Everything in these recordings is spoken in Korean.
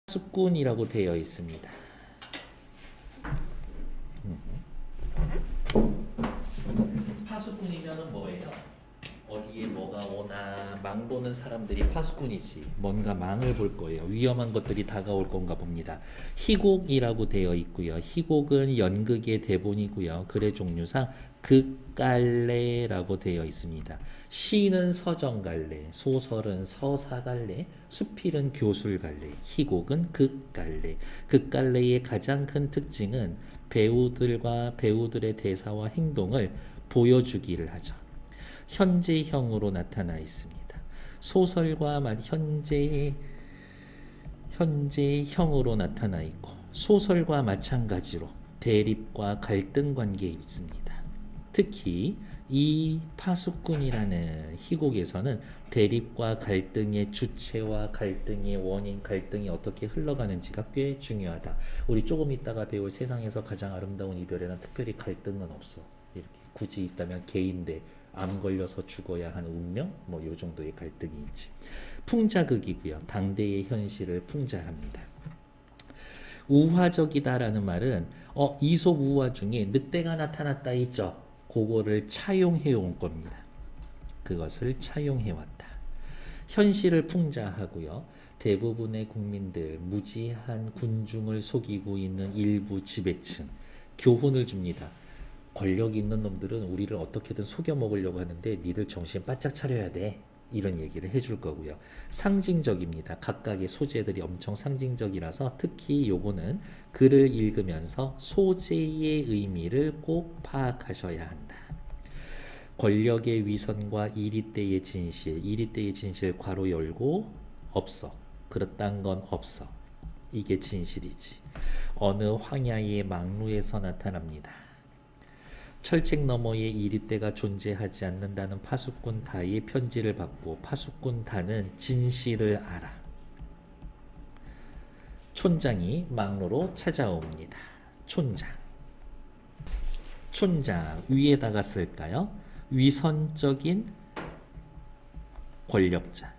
파수꾼이라고 되어 있습니다. 파수꾼이면은 뭐예요? 어디에 뭐가 오나 망 보는 사람들이 파수꾼이지. 뭔가 망을 볼 거예요. 위험한 것들이 다가올 건가 봅니다. 희곡이라고 되어 있고요. 희곡은 연극의 대본이고요. 글의 종류상 극갈래라고 되어 있습니다. 시는 서정갈래, 소설은 서사갈래, 수필은 교술갈래, 희곡은 극갈래. 극갈래의 가장 큰 특징은 배우들과 배우들의 대사와 행동을 보여주기를 하죠. 현재형으로 나타나 있습니다. 소설과 현재형으로 나타나 있고 소설과 마찬가지로 대립과 갈등 관계에 있습니다. 특히 이 파수꾼이라는 희곡에서는 대립과 갈등의 주체와 갈등의 원인, 갈등이 어떻게 흘러가는지가 꽤 중요하다. 우리 조금 있다가 배울 세상에서 가장 아름다운 이별에는 특별히 갈등은 없어. 이렇게 굳이 있다면 개인 대 암 걸려서 죽어야 하는 운명? 뭐 요 정도의 갈등이 있지. 풍자극이고요. 당대의 현실을 풍자합니다. 우화적이다라는 말은 이솝 우화 중에 늑대가 나타났다 있죠. 그거를 차용해 온 겁니다. 그것을 차용해 왔다. 현실을 풍자하고요. 대부분의 국민들, 무지한 군중을 속이고 있는 일부 지배층, 교훈을 줍니다. 권력 있는 놈들은 우리를 어떻게든 속여 먹으려고 하는데 니들 정신 바짝 차려야 돼. 이런 얘기를 해줄 거고요. 상징적입니다. 각각의 소재들이 엄청 상징적이라서 특히 요거는 글을 읽으면서 소재의 의미를 꼭 파악하셔야 한다. 권력의 위선과 이리때의 진실, 이리때의 진실 괄호 열고 없어. 그렇단 건 없어. 이게 진실이지. 어느 황야의 망루에서 나타납니다. 철책 너머의 이리때가 존재하지 않는다는 파수꾼 다의 편지를 받고 파수꾼 다는 진실을 알아. 촌장이 망루로 찾아옵니다. 촌장. 촌장 위에다가 쓸까요? 위선적인 권력자.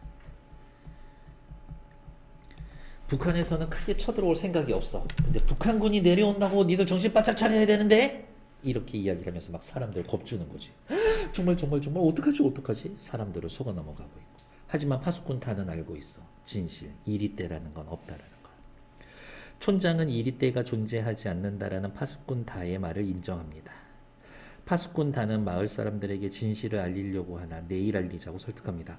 북한에서는 크게 쳐들어올 생각이 없어. 근데 북한군이 내려온다고 니들 정신 바짝 차려야 되는데? 이렇게 이야기를 하면서 막 사람들 겁주는 거지. 정말 어떡하지? 사람들을 속아 넘어가고 있고. 하지만 파수꾼 다는 알고 있어. 진실, 이리때라는 건 없다라는 거. 촌장은 이리때가 존재하지 않는다라는 파수꾼 다의 말을 인정합니다. 파수꾼 다는 마을 사람들에게 진실을 알리려고 하나 내일 알리자고 설득합니다.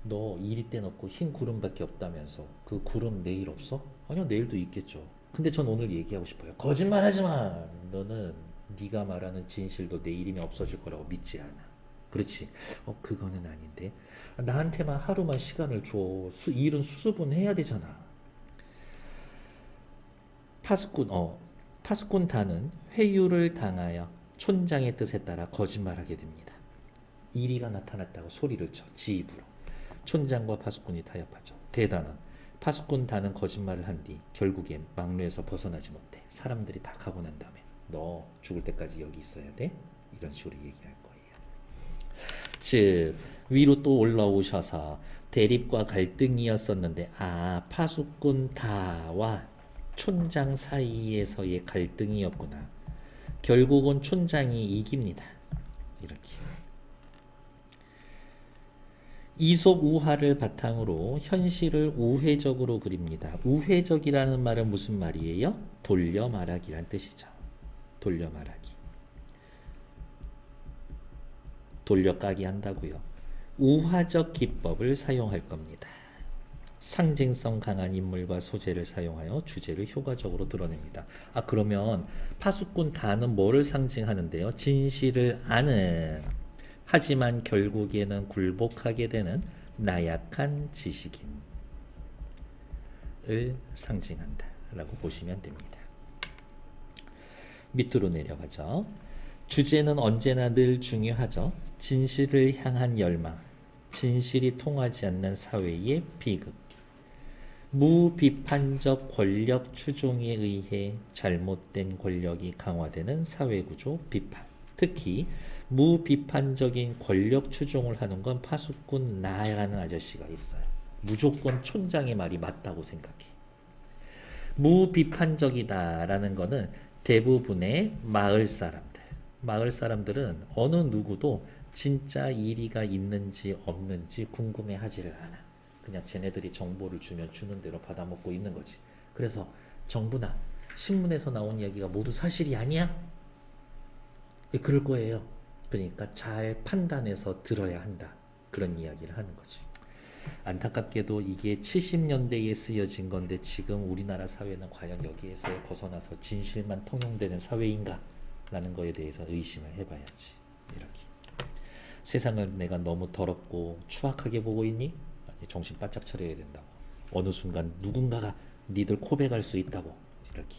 너 이리때는 없고 흰 구름밖에 없다면서 그 구름 내일 없어? 아니요, 내일도 있겠죠. 근데 전 오늘 얘기하고 싶어요. 거짓말하지 마. 너는 네가 말하는 진실도 내일이면 없어질 거라고 믿지 않아. 그렇지. 그거는 아닌데. 나한테만 하루만 시간을 줘. 일은 수습은 해야 되잖아. 파수꾼 다는 회유를 당하여 촌장의 뜻에 따라 거짓말하게 됩니다. 이리가 나타났다고 소리를 쳐. 지 입으로. 촌장과 파수꾼이 타협하죠. 대단한. 파수꾼 다는 거짓말을 한 뒤 결국엔 망루에서 벗어나지 못해. 사람들이 다 가고 난 다음에 너 죽을 때까지 여기 있어야 돼? 이런 식으로 얘기할 거예요. 즉 위로 또 올라오셔서 대립과 갈등이었었는데 파수꾼 다와 촌장 사이에서의 갈등이었구나. 결국은 촌장이 이깁니다. 이렇게. 이솝 우화를 바탕으로 현실을 우회적으로 그립니다. 우회적이라는 말은 무슨 말이에요? 돌려 말하기란 뜻이죠. 돌려 말하기. 돌려 까기 한다고요. 우화적 기법을 사용할 겁니다. 상징성 강한 인물과 소재를 사용하여 주제를 효과적으로 드러냅니다. 그러면 파수꾼 다는 뭐를 상징하는데요? 진실을 아는, 하지만 결국에는 굴복하게 되는 나약한 지식인을 상징한다 라고 보시면 됩니다. 밑으로 내려가죠. 주제는 언제나 늘 중요하죠. 진실을 향한 열망, 진실이 통하지 않는 사회의 비극, 무비판적 권력 추종에 의해 잘못된 권력이 강화되는 사회구조 비판. 특히 무비판적인 권력 추종을 하는 건 파수꾼 나라는 아저씨가 있어요. 무조건 촌장의 말이 맞다고 생각해. 무비판적이다라는 거는 대부분의 마을 사람들은 어느 누구도 진짜 일이가 있는지 없는지 궁금해하지를 않아. 그냥 쟤네들이 정보를 주면 주는 대로 받아먹고 있는 거지. 그래서 정부나 신문에서 나온 이야기가 모두 사실이 아니야? 그럴 거예요. 그러니까 잘 판단해서 들어야 한다. 그런 이야기를 하는 거지. 안타깝게도 이게 70년대에 쓰여진 건데 지금 우리나라 사회는 과연 여기에서 벗어나서 진실만 통용되는 사회인가? 라는 거에 대해서 의심을 해봐야지. 이렇게. 세상을 내가 너무 더럽고 추악하게 보고 있니? 아니, 정신 바짝 차려야 된다고. 어느 순간 누군가가 니들 코백할 수 있다고. 이렇게.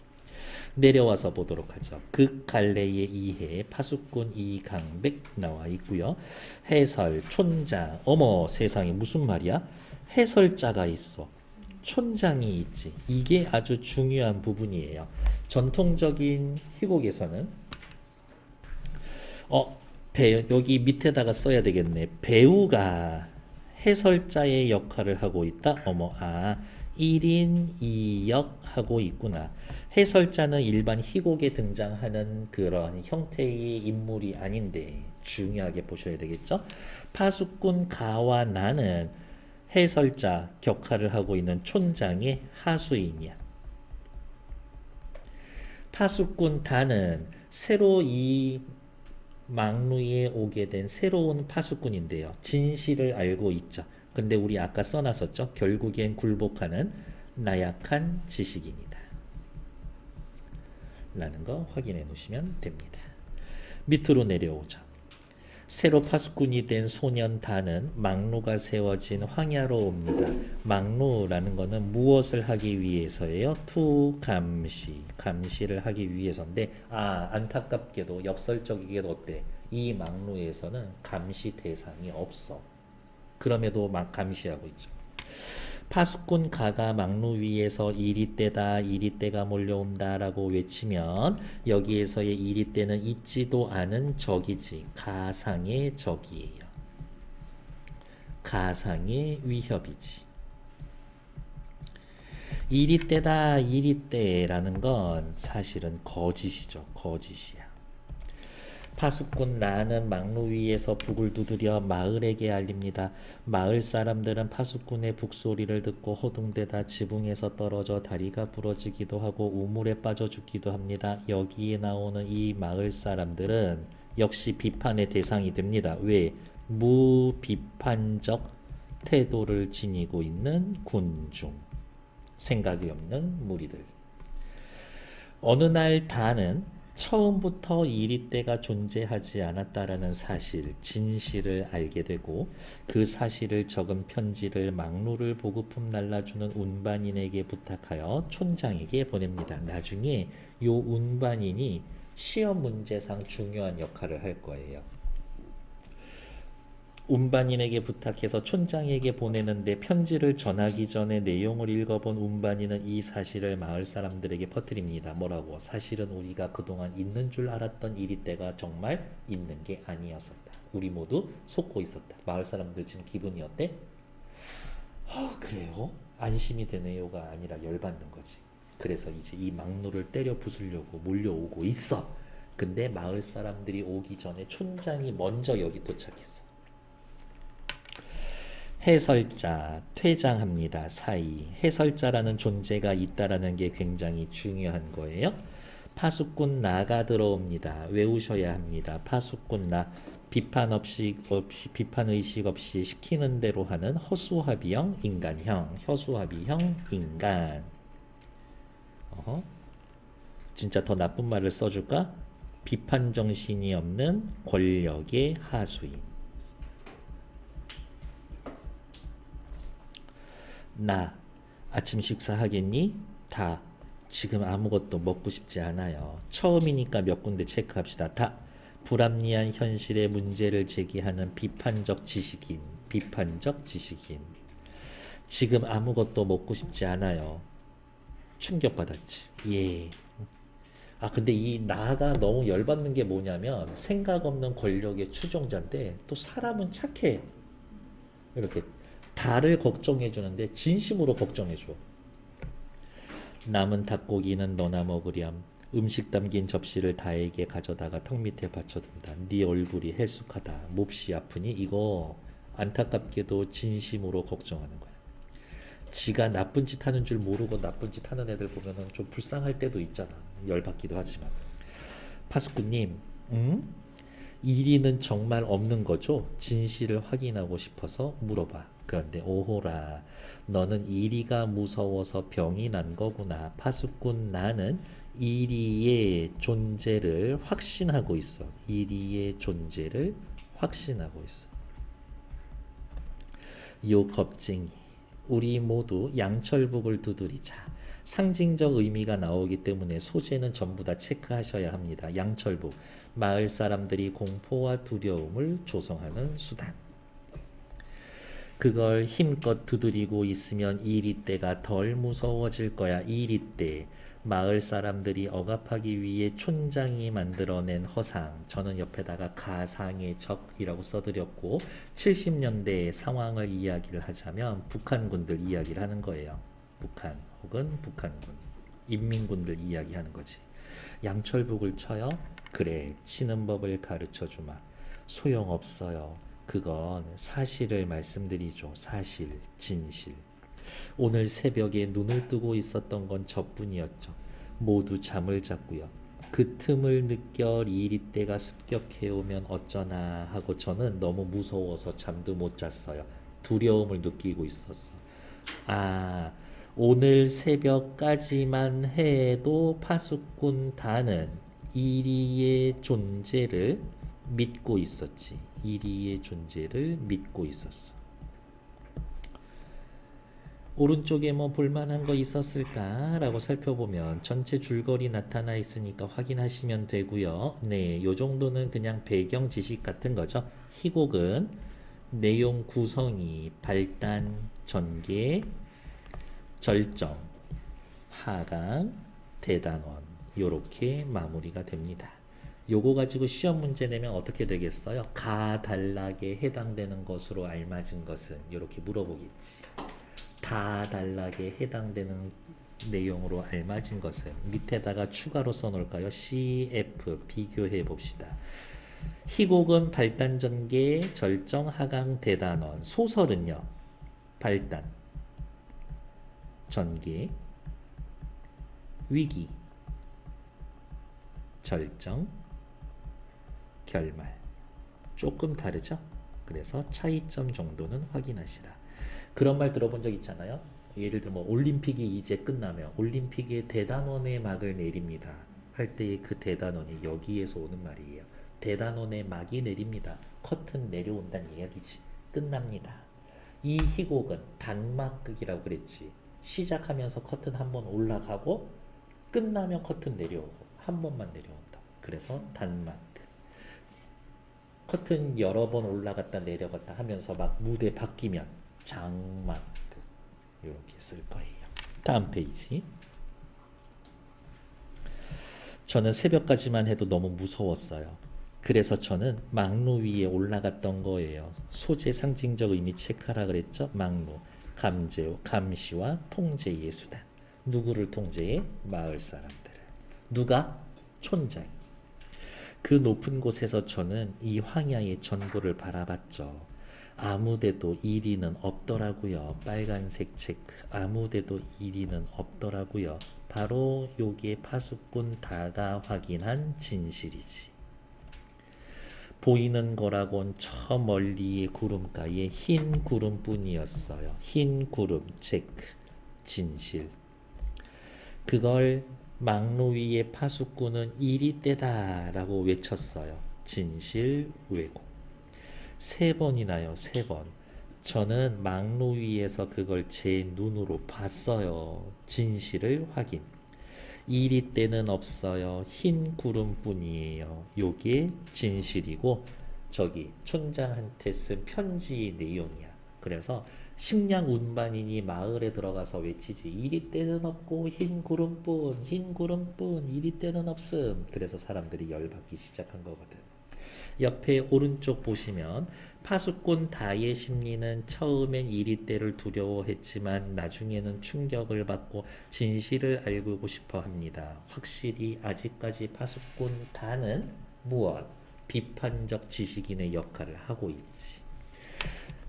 내려와서 보도록 하죠. 극갈래의 이해, 파수꾼 이강백 나와 있고요. 해설, 촌장. 어머 세상에 무슨 말이야? 해설자가 있어. 촌장이 있지. 이게 아주 중요한 부분이에요. 전통적인 희곡에서는 여기 밑에다가 써야 되겠네. 배우가 해설자의 역할을 하고 있다. 1인 2역 하고 있구나. 해설자는 일반 희곡에 등장하는 그런 형태의 인물이 아닌데 중요하게 보셔야 되겠죠. 파수꾼 가와 나는 해설자 격하를 하고 있는 촌장의 하수인이야. 파수꾼 다는 새로 이 망루에 오게 된 새로운 파수꾼인데요. 진실을 알고 있죠. 근데 우리 아까 써놨었죠. 결국엔 굴복하는 나약한 지식인이다. 라는 거 확인해 놓으시면 됩니다. 밑으로 내려오죠. 새로 파수꾼이 된 소년 다는 망루가 세워진 황야로 옵니다. 망루라는 거는 무엇을 하기 위해서예요? 감시를 하기 위해서인데 안타깝게도 역설적이게도 어때? 이 망루에서는 감시 대상이 없어. 그럼에도 막 감시하고 있죠. 파수꾼 가가 망루 위에서 이리떼다 이리떼가 몰려온다 라고 외치면 여기에서의 이리떼는 있지도 않은 적이지 가상의 적이에요. 가상의 위협이지. 이리떼다 이리떼라는 건 사실은 거짓이죠. 거짓이야. 파수꾼 나는 망루 위에서 북을 두드려 마을에게 알립니다. 마을 사람들은 파수꾼의 북소리를 듣고 허둥대다 지붕에서 떨어져 다리가 부러지기도 하고 우물에 빠져 죽기도 합니다. 여기에 나오는 이 마을 사람들은 역시 비판의 대상이 됩니다. 왜? 무비판적 태도를 지니고 있는 군중. 생각이 없는 무리들. 어느 날 다는 처음부터 이리떼가 존재하지 않았다라는 사실, 진실을 알게 되고 그 사실을 적은 편지를 망루를 보급품 날라주는 운반인에게 부탁하여 촌장에게 보냅니다. 나중에 요 운반인이 시험 문제상 중요한 역할을 할 거예요. 운반인에게 부탁해서 촌장에게 보내는데 편지를 전하기 전에 내용을 읽어본 운반인은 이 사실을 마을 사람들에게 퍼뜨립니다. 뭐라고? 사실은 우리가 그동안 있는 줄 알았던 이리떼가 정말 있는 게 아니었었다. 우리 모두 속고 있었다. 마을 사람들 지금 기분이 어때? 그래요? 안심이 되네요가 아니라 열받는 거지. 그래서 이제 이 망루를 때려 부수려고 몰려오고 있어. 근데 마을 사람들이 오기 전에 촌장이 먼저 여기 도착했어. 해설자, 퇴장합니다. 사이. 해설자라는 존재가 있다라는 게 굉장히 중요한 거예요. 파수꾼 나가 들어옵니다. 외우셔야 합니다. 파수꾼 나. 비판 의식 없이 시키는 대로 하는 허수아비형 인간형. 허수아비형 인간. 진짜 더 나쁜 말을 써줄까? 비판 정신이 없는 권력의 하수인. 나 아침 식사하겠니? 다 지금 아무것도 먹고 싶지 않아요. 처음이니까 몇 군데 체크합시다. 다 불합리한 현실의 문제를 제기하는 비판적 지식인. 지금 아무것도 먹고 싶지 않아요. 충격받았지. 예. 근데 이 나가 너무 열받는 게 뭐냐면 생각 없는 권력의 추종자인데 또 사람은 착해. 이렇게 다를 걱정해 주는데 진심으로 걱정해 줘. 남은 닭고기는 너나 먹으렴. 음식 담긴 접시를 다에게 가져다가 턱 밑에 받쳐둔다. 네 얼굴이 헬쑥하다. 몹시 아프니? 이거 안타깝게도 진심으로 걱정하는 거야. 지가 나쁜 짓 하는 줄 모르고 나쁜 짓 하는 애들 보면은 좀 불쌍할 때도 있잖아. 열받기도 하지만. 파수꾼님, 응? 이리는 정말 없는 거죠? 진실을 확인하고 싶어서 물어봐. 그런데 오호라, 너는 이리가 무서워서 병이 난 거구나. 파수꾼, 나는 이리의 존재를 확신하고 있어. 이리의 존재를 확신하고 있어. 요 겁쟁이, 우리 모두 양철북을 두드리자. 상징적 의미가 나오기 때문에 소재는 전부 다 체크하셔야 합니다. 양철북, 마을 사람들이 공포와 두려움을 조성하는 수단. 그걸 힘껏 두드리고 있으면 이리떼가 덜 무서워질 거야. 이리떼, 마을 사람들이 억압하기 위해 촌장이 만들어낸 허상. 저는 옆에다가 가상의 적이라고 써드렸고, 70년대의 상황을 이야기를 하자면 북한군들 이야기를 하는 거예요. 북한 혹은 북한군, 인민군들 이야기하는 거지. 양철북을 쳐요? 그래, 치는 법을 가르쳐주마. 소용없어요. 그건 사실을 말씀드리죠. 사실, 진실. 오늘 새벽에 눈을 뜨고 있었던 건 저뿐이었죠. 모두 잠을 잤고요. 그 틈을 느껴 이리떼가 습격해오면 어쩌나 하고 저는 너무 무서워서 잠도 못 잤어요. 두려움을 느끼고 있었어. 아, 오늘 새벽까지만 해도 파수꾼 단은 이리의 존재를 믿고 있었지. 이리의 존재를 믿고 있었어. 오른쪽에 뭐 볼만한 거 있었을까? 라고 살펴보면 전체 줄거리 나타나 있으니까 확인하시면 되고요. 네, 요 정도는 그냥 배경 지식 같은 거죠. 희곡은 내용 구성이 발단, 전개, 절정, 하강, 대단원 요렇게 마무리가 됩니다. 요거 가지고 시험 문제 내면 어떻게 되겠어요? 가단락에 해당되는 것으로 알맞은 것은 이렇게 물어보겠지. 다단락에 해당되는 내용으로 알맞은 것은 밑에다가 추가로 써놓을까요? CF 비교해 봅시다. 희곡은 발단, 전개, 절정, 하강, 대단원. 소설은요, 발단, 전개, 위기, 절정, 결말. 조금 다르죠? 그래서 차이점 정도는 확인하시라. 그런 말 들어본 적 있잖아요. 예를 들어 뭐 올림픽이 이제 끝나면 올림픽의 대단원의 막을 내립니다 할 때의 그 대단원이 여기에서 오는 말이에요. 대단원의 막이 내립니다. 커튼 내려온다는 이야기지. 끝납니다. 이 희곡은 단막극이라고 그랬지. 시작하면서 커튼 한 번 올라가고 끝나면 커튼 내려오고 한 번만 내려온다. 그래서 단막극. 커튼 여러 번 올라갔다 내려갔다 하면서 막 무대 바뀌면 장막극. 이렇게 쓸 거예요. 다음 페이지. 저는 새벽까지만 해도 너무 무서웠어요. 그래서 저는 막루 위에 올라갔던 거예요. 소재 상징적 의미 체크하라 그랬죠. 막루, 감시와 통제의 수단. 누구를 통제해? 마을 사람들을. 누가? 촌장. 그 높은 곳에서 저는 이 황야의 전부를 바라봤죠. 아무데도 이리는 없더라고요. 빨간색 체크. 아무데도 이리는 없더라고요. 바로 요게 파수꾼 다가 확인한 진실이지. 보이는 거라곤 저 멀리의 구름가에 흰 구름뿐이었어요. 흰 구름 체크. 진실. 그걸 막루 위의 파수꾼은 이리떼다 라고 외쳤어요. 진실 왜곡. 3번이나요. 3번. 저는 막루 위에서 그걸 제 눈으로 봤어요. 진실을 확인. 이리떼는 없어요. 흰 구름뿐이에요. 요게 진실이고 저기 촌장한테 쓴 편지의 내용이야. 그래서 식량 운반인이 마을에 들어가서 외치지. 이리떼는 없고 흰 구름뿐, 흰 구름뿐, 이리떼는 없음. 그래서 사람들이 열받기 시작한 거거든. 옆에 오른쪽 보시면 파수꾼 다의 심리는 처음엔 이리떼를 두려워했지만 나중에는 충격을 받고 진실을 알고 싶어 합니다. 확실히 아직까지 파수꾼 다는 무엇? 비판적 지식인의 역할을 하고 있지.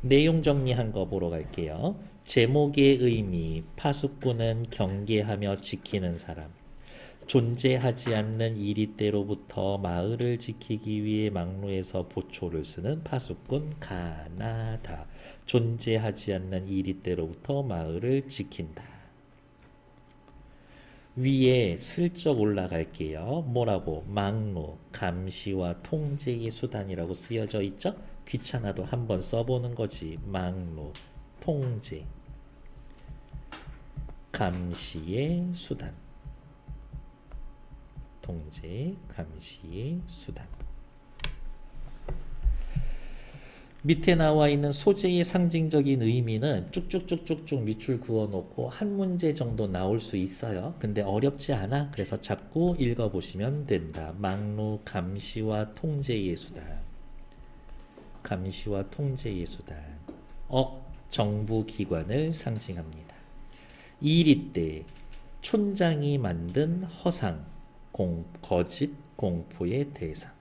내용 정리한 거 보러 갈게요. 제목의 의미, 파수꾼은 경계하며 지키는 사람. 존재하지 않는 이리떼로부터 마을을 지키기 위해 막로에서 보초를 쓰는 파수꾼 가나다. 존재하지 않는 이리떼로부터 마을을 지킨다. 위에 슬쩍 올라갈게요. 뭐라고? 막로, 감시와 통제의 수단이라고 쓰여져 있죠? 귀찮아도 한번 써보는 거지. 막로, 통제, 감시의 수단. 통제, 감시의 수단. 밑에 나와 있는 소재의 상징적인 의미는 쭉쭉쭉쭉쭉 밑줄 그어놓고 한 문제 정도 나올 수 있어요. 근데 어렵지 않아. 그래서 자꾸 읽어보시면 된다. 막로, 감시와 통제의 수단. 감시와 통제의 수단. 정부 기관을 상징합니다. 이리떼, 촌장이 만든 허상, 거짓 공포의 대상.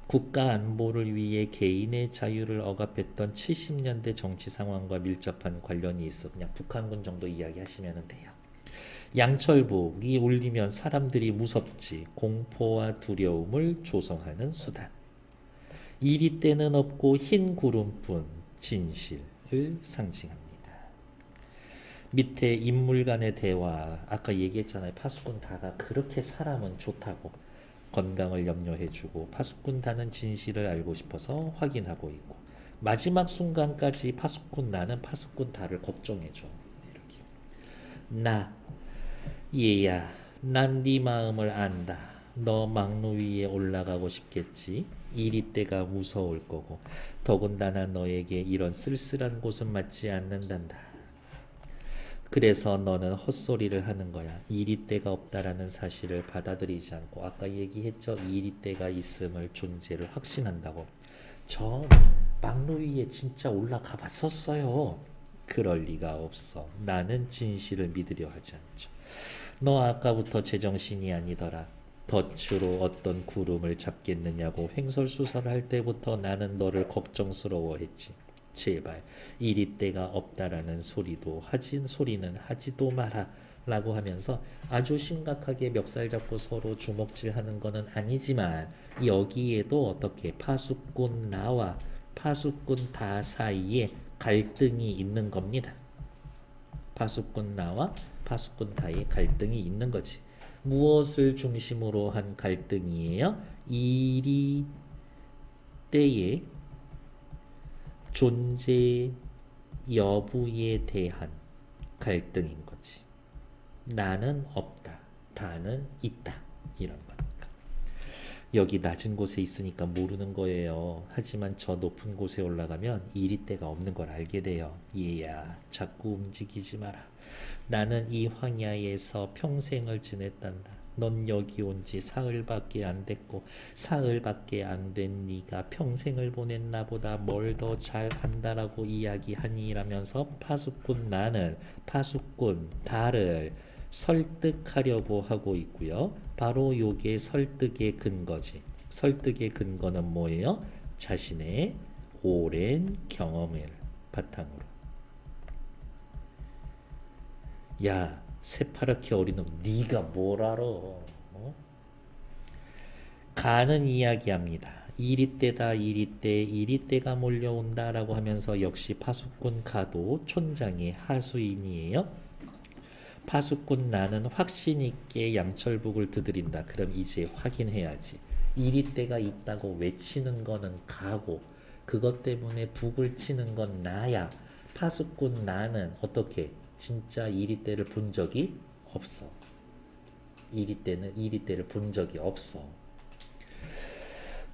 국가 안보를 위해 개인의 자유를 억압했던 70년대 정치 상황과 밀접한 관련이 있어 그냥 북한군 정도 이야기하시면 돼요. 양철북이 울리면 사람들이 무섭지. 공포와 두려움을 조성하는 수단. 이리떼는 없고 흰 구름뿐, 진실을 상징합니다. 밑에 인물 간의 대화, 아까 얘기했잖아요. 파수꾼 다가 그렇게 사람은 좋다고 건강을 염려해주고 파수꾼 다는 진실을 알고 싶어서 확인하고 있고 마지막 순간까지 파수꾼 나는 파수꾼 다를 걱정해줘. 이렇게. 나 얘야, 난 네 마음을 안다. 너 막루 위에 올라가고 싶겠지. 이리떼가 무서울 거고 더군다나 너에게 이런 쓸쓸한 곳은 맞지 않는단다. 그래서 너는 헛소리를 하는 거야. 이리떼가 없다라는 사실을 받아들이지 않고 아까 얘기했죠. 이리떼가 있음을 존재를 확신한다고. 저 막루 위에 진짜 올라가 봤었어요. 그럴 리가 없어. 나는 진실을 믿으려 하지 않죠. 너 아까부터 제정신이 아니더라. 덫으로 어떤 구름을 잡겠느냐고 횡설수설할 때부터 나는 너를 걱정스러워했지. 제발 이리떼가 없다라는 소리는 하지도 마라 라고 하면서 아주 심각하게 멱살 잡고 서로 주먹질하는 거는 아니지만 여기에도 어떻게 파수꾼 나와 파수꾼 다 사이에 갈등이 있는 겁니다. 파수꾼 나와 파수꾼 다의 갈등이 있는 거지. 무엇을 중심으로 한 갈등이에요? 이리떼의 존재 여부에 대한 갈등인 거지. 나는 없다. 다는 있다. 이런 거니까. 여기 낮은 곳에 있으니까 모르는 거예요. 하지만 저 높은 곳에 올라가면 이리떼가 없는 걸 알게 돼요. 얘야, 자꾸 움직이지 마라. 나는 이 황야에서 평생을 지냈단다. 넌 여기 온 지 사흘밖에 안 됐고 사흘밖에 안 된 네가 평생을 보낸 나보다 뭘 더 잘 안다라고 이야기하니라면서 파수꾼 나는 파수꾼 다를 설득하려고 하고 있고요. 바로 요게 설득의 근거지. 설득의 근거는 뭐예요? 자신의 오랜 경험을 바탕으로. 야, 새파랗게 어린 놈, 네가 뭘 알아? 가는 이야기합니다. 이리떼다 이리떼가 몰려온다 라고 하면서 역시 파수꾼 가도 촌장의 하수인이에요. 파수꾼 나는 확신 있게 양철북을 두드린다. 그럼 이제 확인해야지. 이리떼가 있다고 외치는 거는 가고 그것 때문에 북을 치는 건 나야. 파수꾼 나는 어떻게? 진짜 이리떼를 본 적이 없어. 이리떼를 본 적이 없어.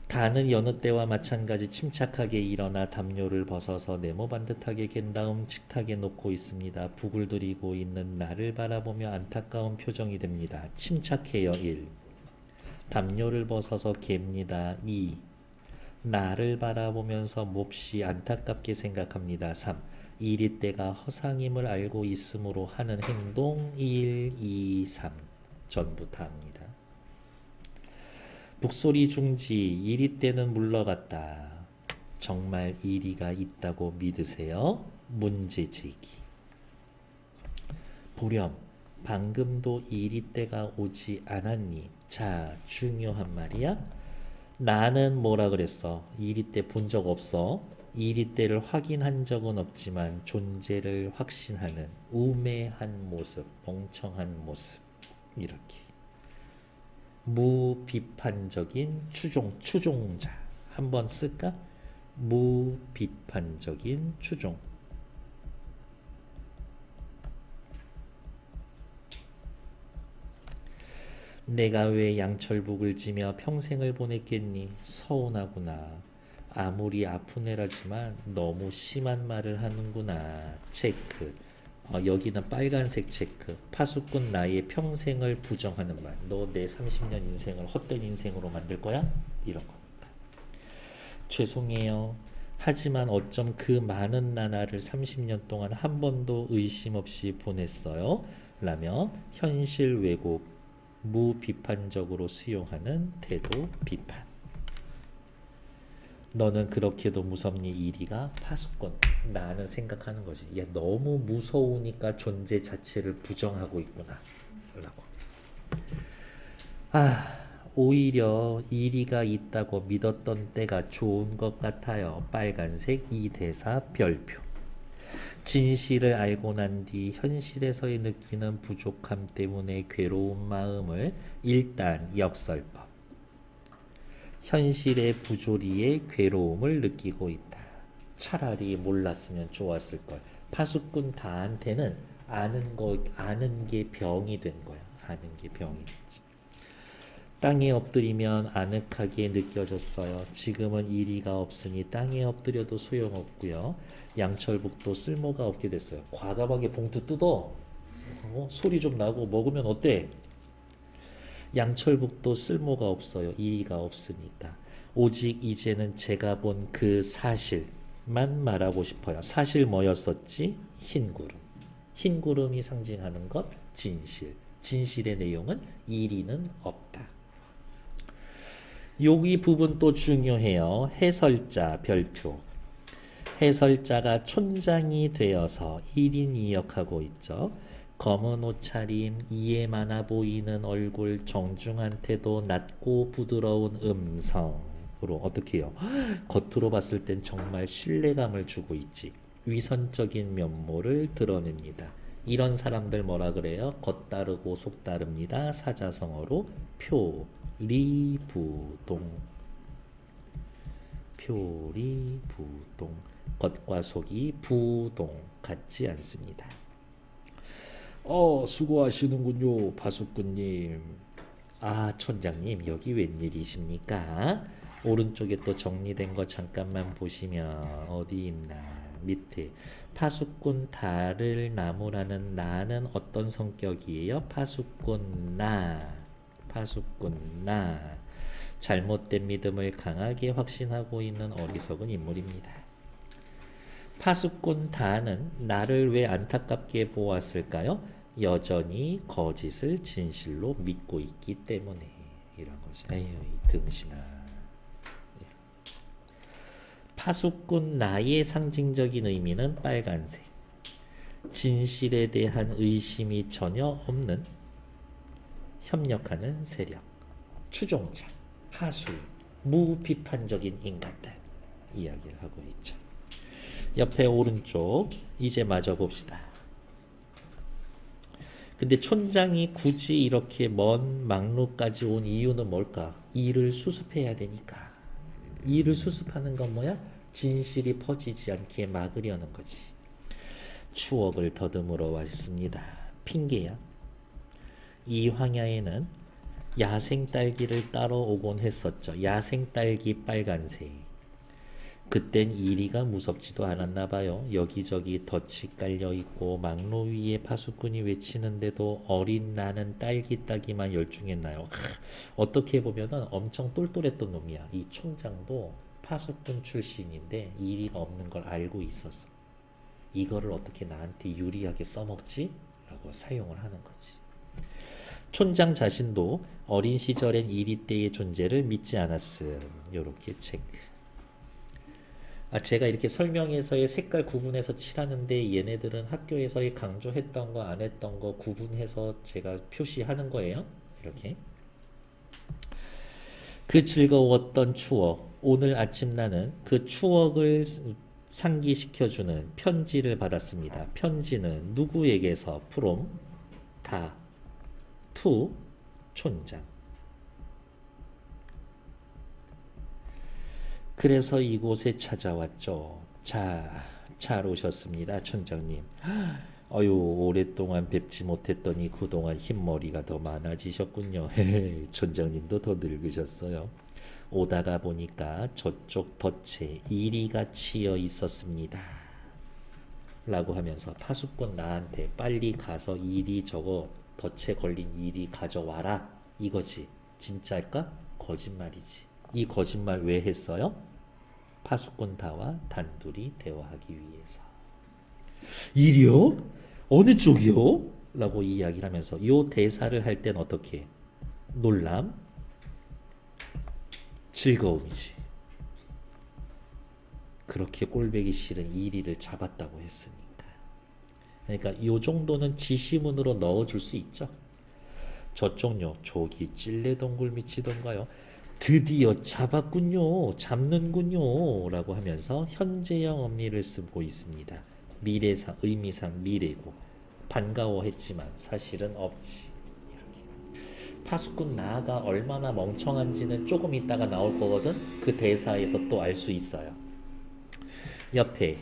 다는 여느 때와 마찬가지 침착하게 일어나 담요를 벗어서 네모 반듯하게 갠 다음 식탁에 놓고 있습니다. 북을 들이고 있는 나를 바라보며 안타까운 표정이 됩니다. 침착해요. 1. 담요를 벗어서 갭니다. 2. 나를 바라보면서 몹시 안타깝게 생각합니다. 3. 이리 때가 허상임을 알고 있으므로 하는 행동 1, 2, 3 전부 다 합니다. 북소리 중지 이리 때는 물러갔다. 정말 이리가 있다고 믿으세요? 문제 제기. 보렴 방금도 이리 때가 오지 않았니? 자 중요한 말이야. 나는 뭐라 그랬어? 이리 때 본 적 없어. 이리 때를 확인한 적은 없지만 존재를 확신하는 우매한 모습, 멍청한 모습. 이렇게 무비판적인 추종자 한번 쓸까? 무비판적인 추종. 내가 왜 양철북을 지며 평생을 보냈겠니? 서운하구나. 아무리 아픈 애라지만 너무 심한 말을 하는구나. 체크. 여기는 빨간색 체크. 파수꾼 나의 평생을 부정하는 말. 너 내 30년 인생을 헛된 인생으로 만들 거야? 이런 겁니다. 죄송해요. 하지만 어쩜 그 많은 나날을 30년 동안 한 번도 의심 없이 보냈어요? 라며 현실 왜곡, 무비판적으로 수용하는 태도 비판. 너는 그렇게도 무섭니? 이리가 파수꾼. 나는 생각하는 거지. 야, 너무 무서우니까 존재 자체를 부정하고 있구나. 라고. 오히려 이리가 있다고 믿었던 때가 좋은 것 같아요. 빨간색 이 대사 별표. 진실을 알고 난 뒤 현실에서의 느끼는 부족함 때문에 괴로운 마음을 일단 역설법. 현실의 부조리에 괴로움을 느끼고 있다. 차라리 몰랐으면 좋았을 걸. 파수꾼 다한테는 아는 게 병이 된 거야. 아는 게 병이 됐지. 땅에 엎드리면 아늑하게 느껴졌어요. 지금은 이리가 없으니 땅에 엎드려도 소용없고요. 양철북도 쓸모가 없게 됐어요. 과감하게 봉투 뜯어. 소리 좀 나고 먹으면 어때? 양철북도 쓸모가 없어요. 이리가 없으니까. 오직 이제는 제가 본 그 사실만 말하고 싶어요. 사실 뭐였었지? 흰구름. 흰구름이 상징하는 것 진실. 진실의 내용은 이리는 없다. 여기 부분 또 중요해요. 해설자 별표. 해설자가 촌장이 되어서 1인 2역하고 있죠. 검은 옷차림, 이해 많아 보이는 얼굴, 정중한 태도, 낮고 부드러운 음성으로 어떻게 해요? 겉으로 봤을 땐 정말 신뢰감을 주고 있지. 위선적인 면모를 드러냅니다. 이런 사람들 뭐라 그래요? 겉다르고 속다릅니다. 사자성어로 표리부동. 표리부동. 겉과 속이 부동 같지 않습니다. 수고하시는군요, 파수꾼님. 촌장님, 여기 웬일이십니까? 오른쪽에 또 정리된 거 잠깐만 보시면 어디 있나? 밑에 파수꾼 달을 나무라는 나는 어떤 성격이에요? 파수꾼 나. 잘못된 믿음을 강하게 확신하고 있는 어리석은 인물입니다. 파수꾼 다는 나를 왜 안타깝게 보았을까요? 여전히 거짓을 진실로 믿고 있기 때문에. 이런 거죠. 에휴, 이 등신아. 파수꾼 나의 상징적인 의미는 빨간색. 진실에 대한 의심이 전혀 없는 협력하는 세력. 추종자, 하수인, 무비판적인 인간들. 이야기를 하고 있죠. 옆에 오른쪽 이제 마저 봅시다. 근데 촌장이 굳이 이렇게 먼 막루까지 온 이유는 뭘까? 일을 수습해야 되니까. 일을 수습하는 건 뭐야? 진실이 퍼지지 않게 막으려는 거지. 추억을 더듬으러 왔습니다. 핑계야. 이 황야에는 야생 딸기를 따러 오곤 했었죠. 야생 딸기 빨간색. 그땐 이리가 무섭지도 않았나 봐요. 여기저기 덫이 깔려있고 막로 위에 파수꾼이 외치는데도 어린 나는 딸기 따기만 열중했나요? 어떻게 보면은 엄청 똘똘했던 놈이야. 이 총장도 파수꾼 출신인데 일이가 없는 걸 알고 있었어. 이거를 어떻게 나한테 유리하게 써먹지? 라고 사용을 하는 거지. 촌장 자신도 어린 시절엔 이리 때의 존재를 믿지 않았음. 요렇게 체크. 제가 이렇게 설명해서의 색깔 구분해서 칠하는데 얘네들은 학교에서의 강조했던 거 안 했던 거 구분해서 제가 표시하는 거예요. 이렇게. 그 즐거웠던 추억. 오늘 아침 나는 그 추억을 상기시켜주는 편지를 받았습니다. 편지는 누구에게서? from, 다, to, 촌장. 그래서 이곳에 찾아왔죠. 자, 잘 오셨습니다, 촌장님. 어유, 오랫동안 뵙지 못했더니 그동안 흰머리가 더 많아지셨군요. 촌장님도 더 늙으셨어요. 오다가 보니까 저쪽 덫에 이리가 치여 있었습니다. 라고 하면서 파수꾼 나한테 빨리 가서 이리 저거 덫에 걸린 이리 가져와라. 이거지. 진짜일까? 거짓말이지. 이 거짓말 왜 했어요? 파수꾼 다와 단둘이 대화하기 위해서. 일이요? 어느 쪽이요? 라고 이야기를 하면서 이 대사를 할 땐 어떻게? 놀람, 즐거움이지. 그렇게 꼴배기 싫은 이리를 잡았다고 했으니까. 그러니까 이 정도는 지시문으로 넣어줄 수 있죠. 저쪽요, 저기 찔레동굴 밑이던가요. 드디어 잡았군요. 잡는군요. 라고 하면서 현재형 엄리를 쓰고 있습니다. 미래상, 의미상 미래고 반가워했지만 사실은 없지. 이렇게. 파수꾼 나가 얼마나 멍청한지는 조금 있다가 나올 거거든. 그 대사에서 또 알 수 있어요. 옆에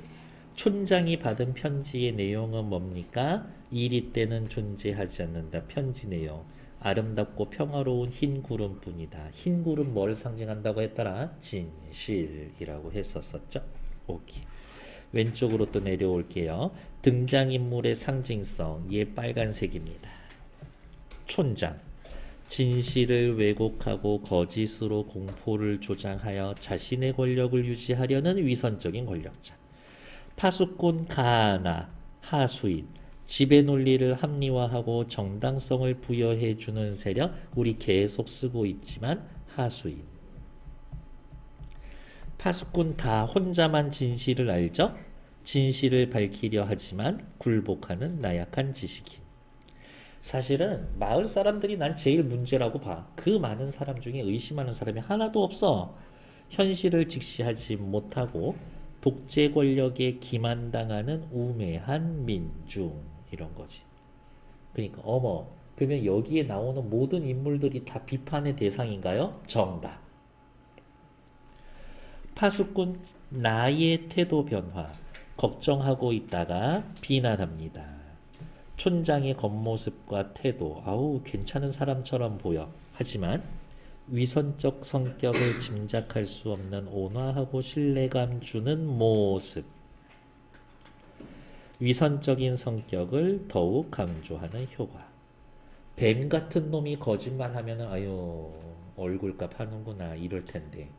촌장이 받은 편지의 내용은 뭡니까? 이리 때는 존재하지 않는다. 편지 내용. 아름답고 평화로운 흰 구름뿐이다. 흰 구름 뭘 상징한다고 했더라? 진실이라고 했었었죠. 오케이. 왼쪽으로 또 내려올게요. 등장인물의 상징성. 얘 빨간색입니다. 촌장. 진실을 왜곡하고 거짓으로 공포를 조장하여 자신의 권력을 유지하려는 위선적인 권력자. 파수꾼 가하나 하수인. 지배 논리를 합리화하고 정당성을 부여해주는 세력. 우리 계속 쓰고 있지만 하수인. 파수꾼 다 혼자만 진실을 알죠? 진실을 밝히려 하지만 굴복하는 나약한 지식인. 사실은 마을 사람들이 난 제일 문제라고 봐. 그 많은 사람 중에 의심하는 사람이 하나도 없어. 현실을 직시하지 못하고 독재 권력에 기만당하는 우매한 민중. 이런 거지. 그러니까 어머, 그러면 여기에 나오는 모든 인물들이 다 비판의 대상인가요? 정답. 파수꾼 나의 태도 변화. 걱정하고 있다가 비난합니다. 촌장의 겉모습과 태도, 아우 괜찮은 사람처럼 보여. 하지만 위선적 성격을 짐작할 수 없는 온화하고 신뢰감 주는 모습. 위선적인 성격을 더욱 강조하는 효과. 뱀 같은 놈이 거짓말하면은 아유 얼굴값 하는구나 이럴 텐데.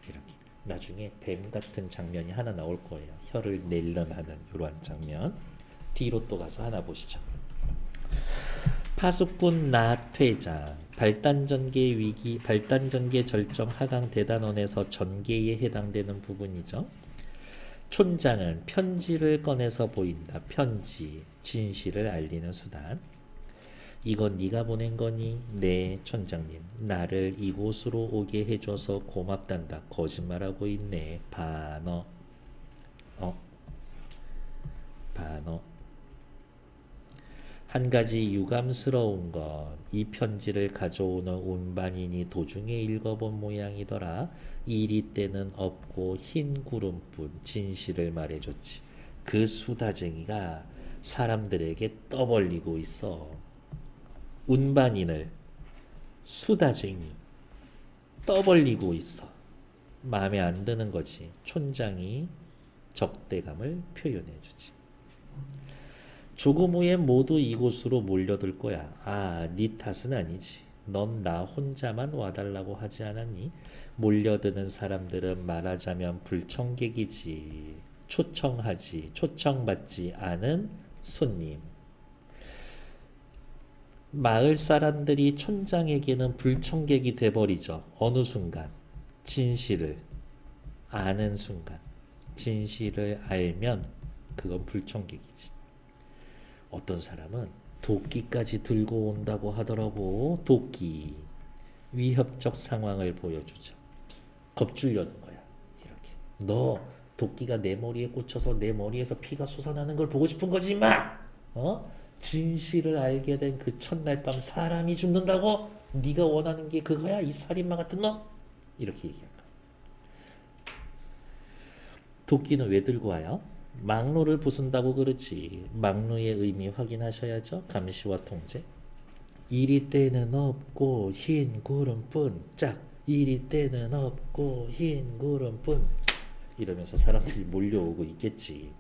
이렇게 나중에 뱀 같은 장면이 하나 나올 거예요. 혀를 낼름하는 이러한 장면. 뒤로 또 가서 하나 보시죠. 파수꾼 나퇴장. 발단전개 위기, 발단전개 절정 하강 대단원에서 전개에 해당되는 부분이죠. 촌장은 편지를 꺼내서 보인다. 편지, 진실을 알리는 수단. 이건 네가 보낸 거니? 네, 촌장님. 나를 이곳으로 오게 해줘서 고맙단다. 거짓말하고 있네. 반어. 반어. 한 가지 유감스러운 건 이 편지를 가져오는 운반인이 도중에 읽어본 모양이더라. 이리 때는 없고 흰 구름뿐. 진실을 말해줬지. 그 수다쟁이가 사람들에게 떠벌리고 있어. 운반인을 수다쟁이 떠벌리고 있어. 마음에 안 드는 거지. 촌장이 적대감을 표현해주지. 조금 후에 모두 이곳으로 몰려들 거야. 아, 네 탓은 아니지. 넌 나 혼자만 와달라고 하지 않았니? 몰려드는 사람들은 말하자면 불청객이지. 초청하지. 초청받지 않은 손님. 마을 사람들이 촌장에게는 불청객이 돼버리죠. 어느 순간. 진실을 아는 순간. 진실을 알면 그건 불청객이지. 어떤 사람은 도끼까지 들고 온다고 하더라고. 도끼. 위협적 상황을 보여주죠. 겁주려는 거야. 이렇게. 너 도끼가 내 머리에 꽂혀서 내 머리에서 피가 솟아나는 걸 보고 싶은 거지 마. 진실을 알게 된 그 첫날 밤 사람이 죽는다고? 네가 원하는 게 그거야? 이 살인마 같은 놈? 이렇게 얘기한 거야. 도끼는 왜 들고 와요? 망루를 부순다고 그러지. 망루의 의미 확인하셔야죠. 감시와 통제. 이리 때는 없고 흰 구름뿐. 짝. 이리 때는 없고 흰 구름뿐. 이러면서 사람들이 몰려오고 있겠지.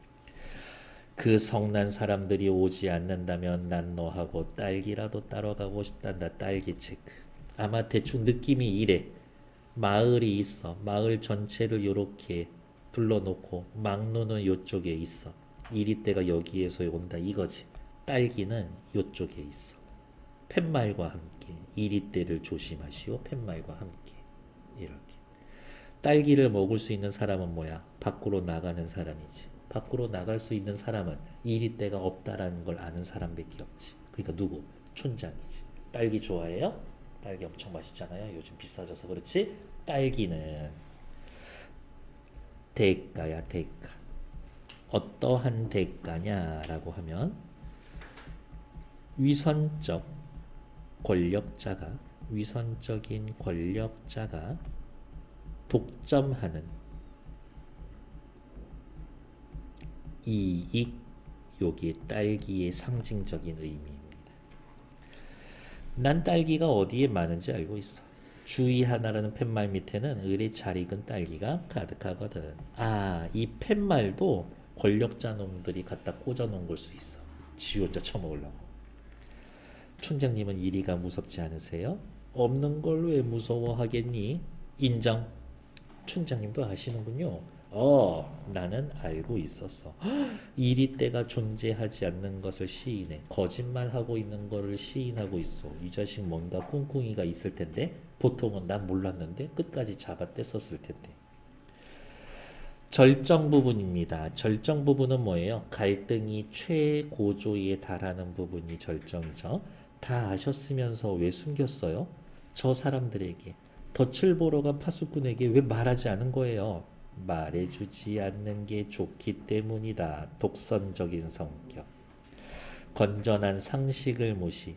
그 성난 사람들이 오지 않는다면 난 너하고 딸기라도 따러 가고 싶단다. 딸기 체크. 아마 대충 느낌이 이래. 마을이 있어. 마을 전체를 요렇게 둘러놓고 망루는 요쪽에 있어. 이리떼가 여기에서 온다 이거지. 딸기는 요쪽에 있어. 팻말과 함께 이리떼를 조심하시오. 팻말과 함께. 이렇게. 딸기를 먹을 수 있는 사람은 뭐야? 밖으로 나가는 사람이지. 밖으로 나갈 수 있는 사람은 이리떼가 없다라는 걸 아는 사람밖에 없지. 그러니까 누구? 촌장이지. 딸기 좋아해요? 딸기 엄청 맛있잖아요. 요즘 비싸져서 그렇지? 딸기는 대가야, 대가. 어떠한 대가냐라고 하면 위선적 권력자가 위선적인 권력자가 독점하는 이익, 요게 딸기의 상징적인 의미입니다. 난 딸기가 어디에 많은지 알고 있어. 주의하나라는 팻말 밑에는 을의 잘 익은 딸기가 가득하거든. 아, 이 팻말도 권력자 놈들이 갖다 꽂아 놓은 걸 수 있어. 지 혼자 처먹으려고. 촌장님은 이리가 무섭지 않으세요? 없는 걸 왜 무서워하겠니? 인정. 촌장님도 아시는군요. 나는 알고 있었어. 이리떼가 존재하지 않는 것을 시인해. 거짓말하고 있는 거를 시인하고 있어. 이 자식 뭔가 꿍꿍이가 있을 텐데 보통은 난 몰랐는데 끝까지 잡아 뗐었을 텐데. 절정 부분입니다. 절정 부분은 뭐예요? 갈등이 최고조에 달하는 부분이 절정이죠. 다 아셨으면서 왜 숨겼어요? 저 사람들에게. 덫을 보러 간 파수꾼에게 왜 말하지 않은 거예요? 말해주지 않는 게 좋기 때문이다. 독선적인 성격. 건전한 상식을 무시.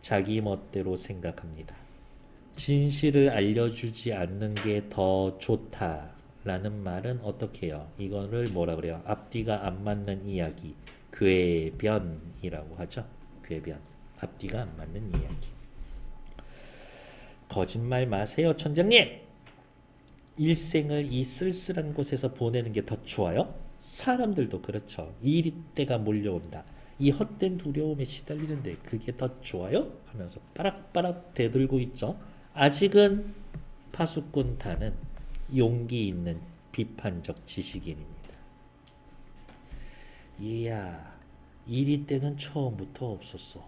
자기 멋대로 생각합니다. 진실을 알려주지 않는 게 더 좋다라는 말은 어떻게 해요? 이거를 뭐라 그래요? 앞뒤가 안 맞는 이야기. 궤변이라고 하죠. 궤변. 앞뒤가 안 맞는 이야기. 거짓말 마세요, 촌장님. 일생을 이 쓸쓸한 곳에서 보내는 게 더 좋아요? 사람들도 그렇죠. 이리떼가 몰려온다. 이 헛된 두려움에 시달리는데 그게 더 좋아요? 하면서 빠락빠락 대들고 있죠. 아직은 파수꾼단은 용기 있는 비판적 지식인입니다. 얘야, 이리떼는 처음부터 없었어.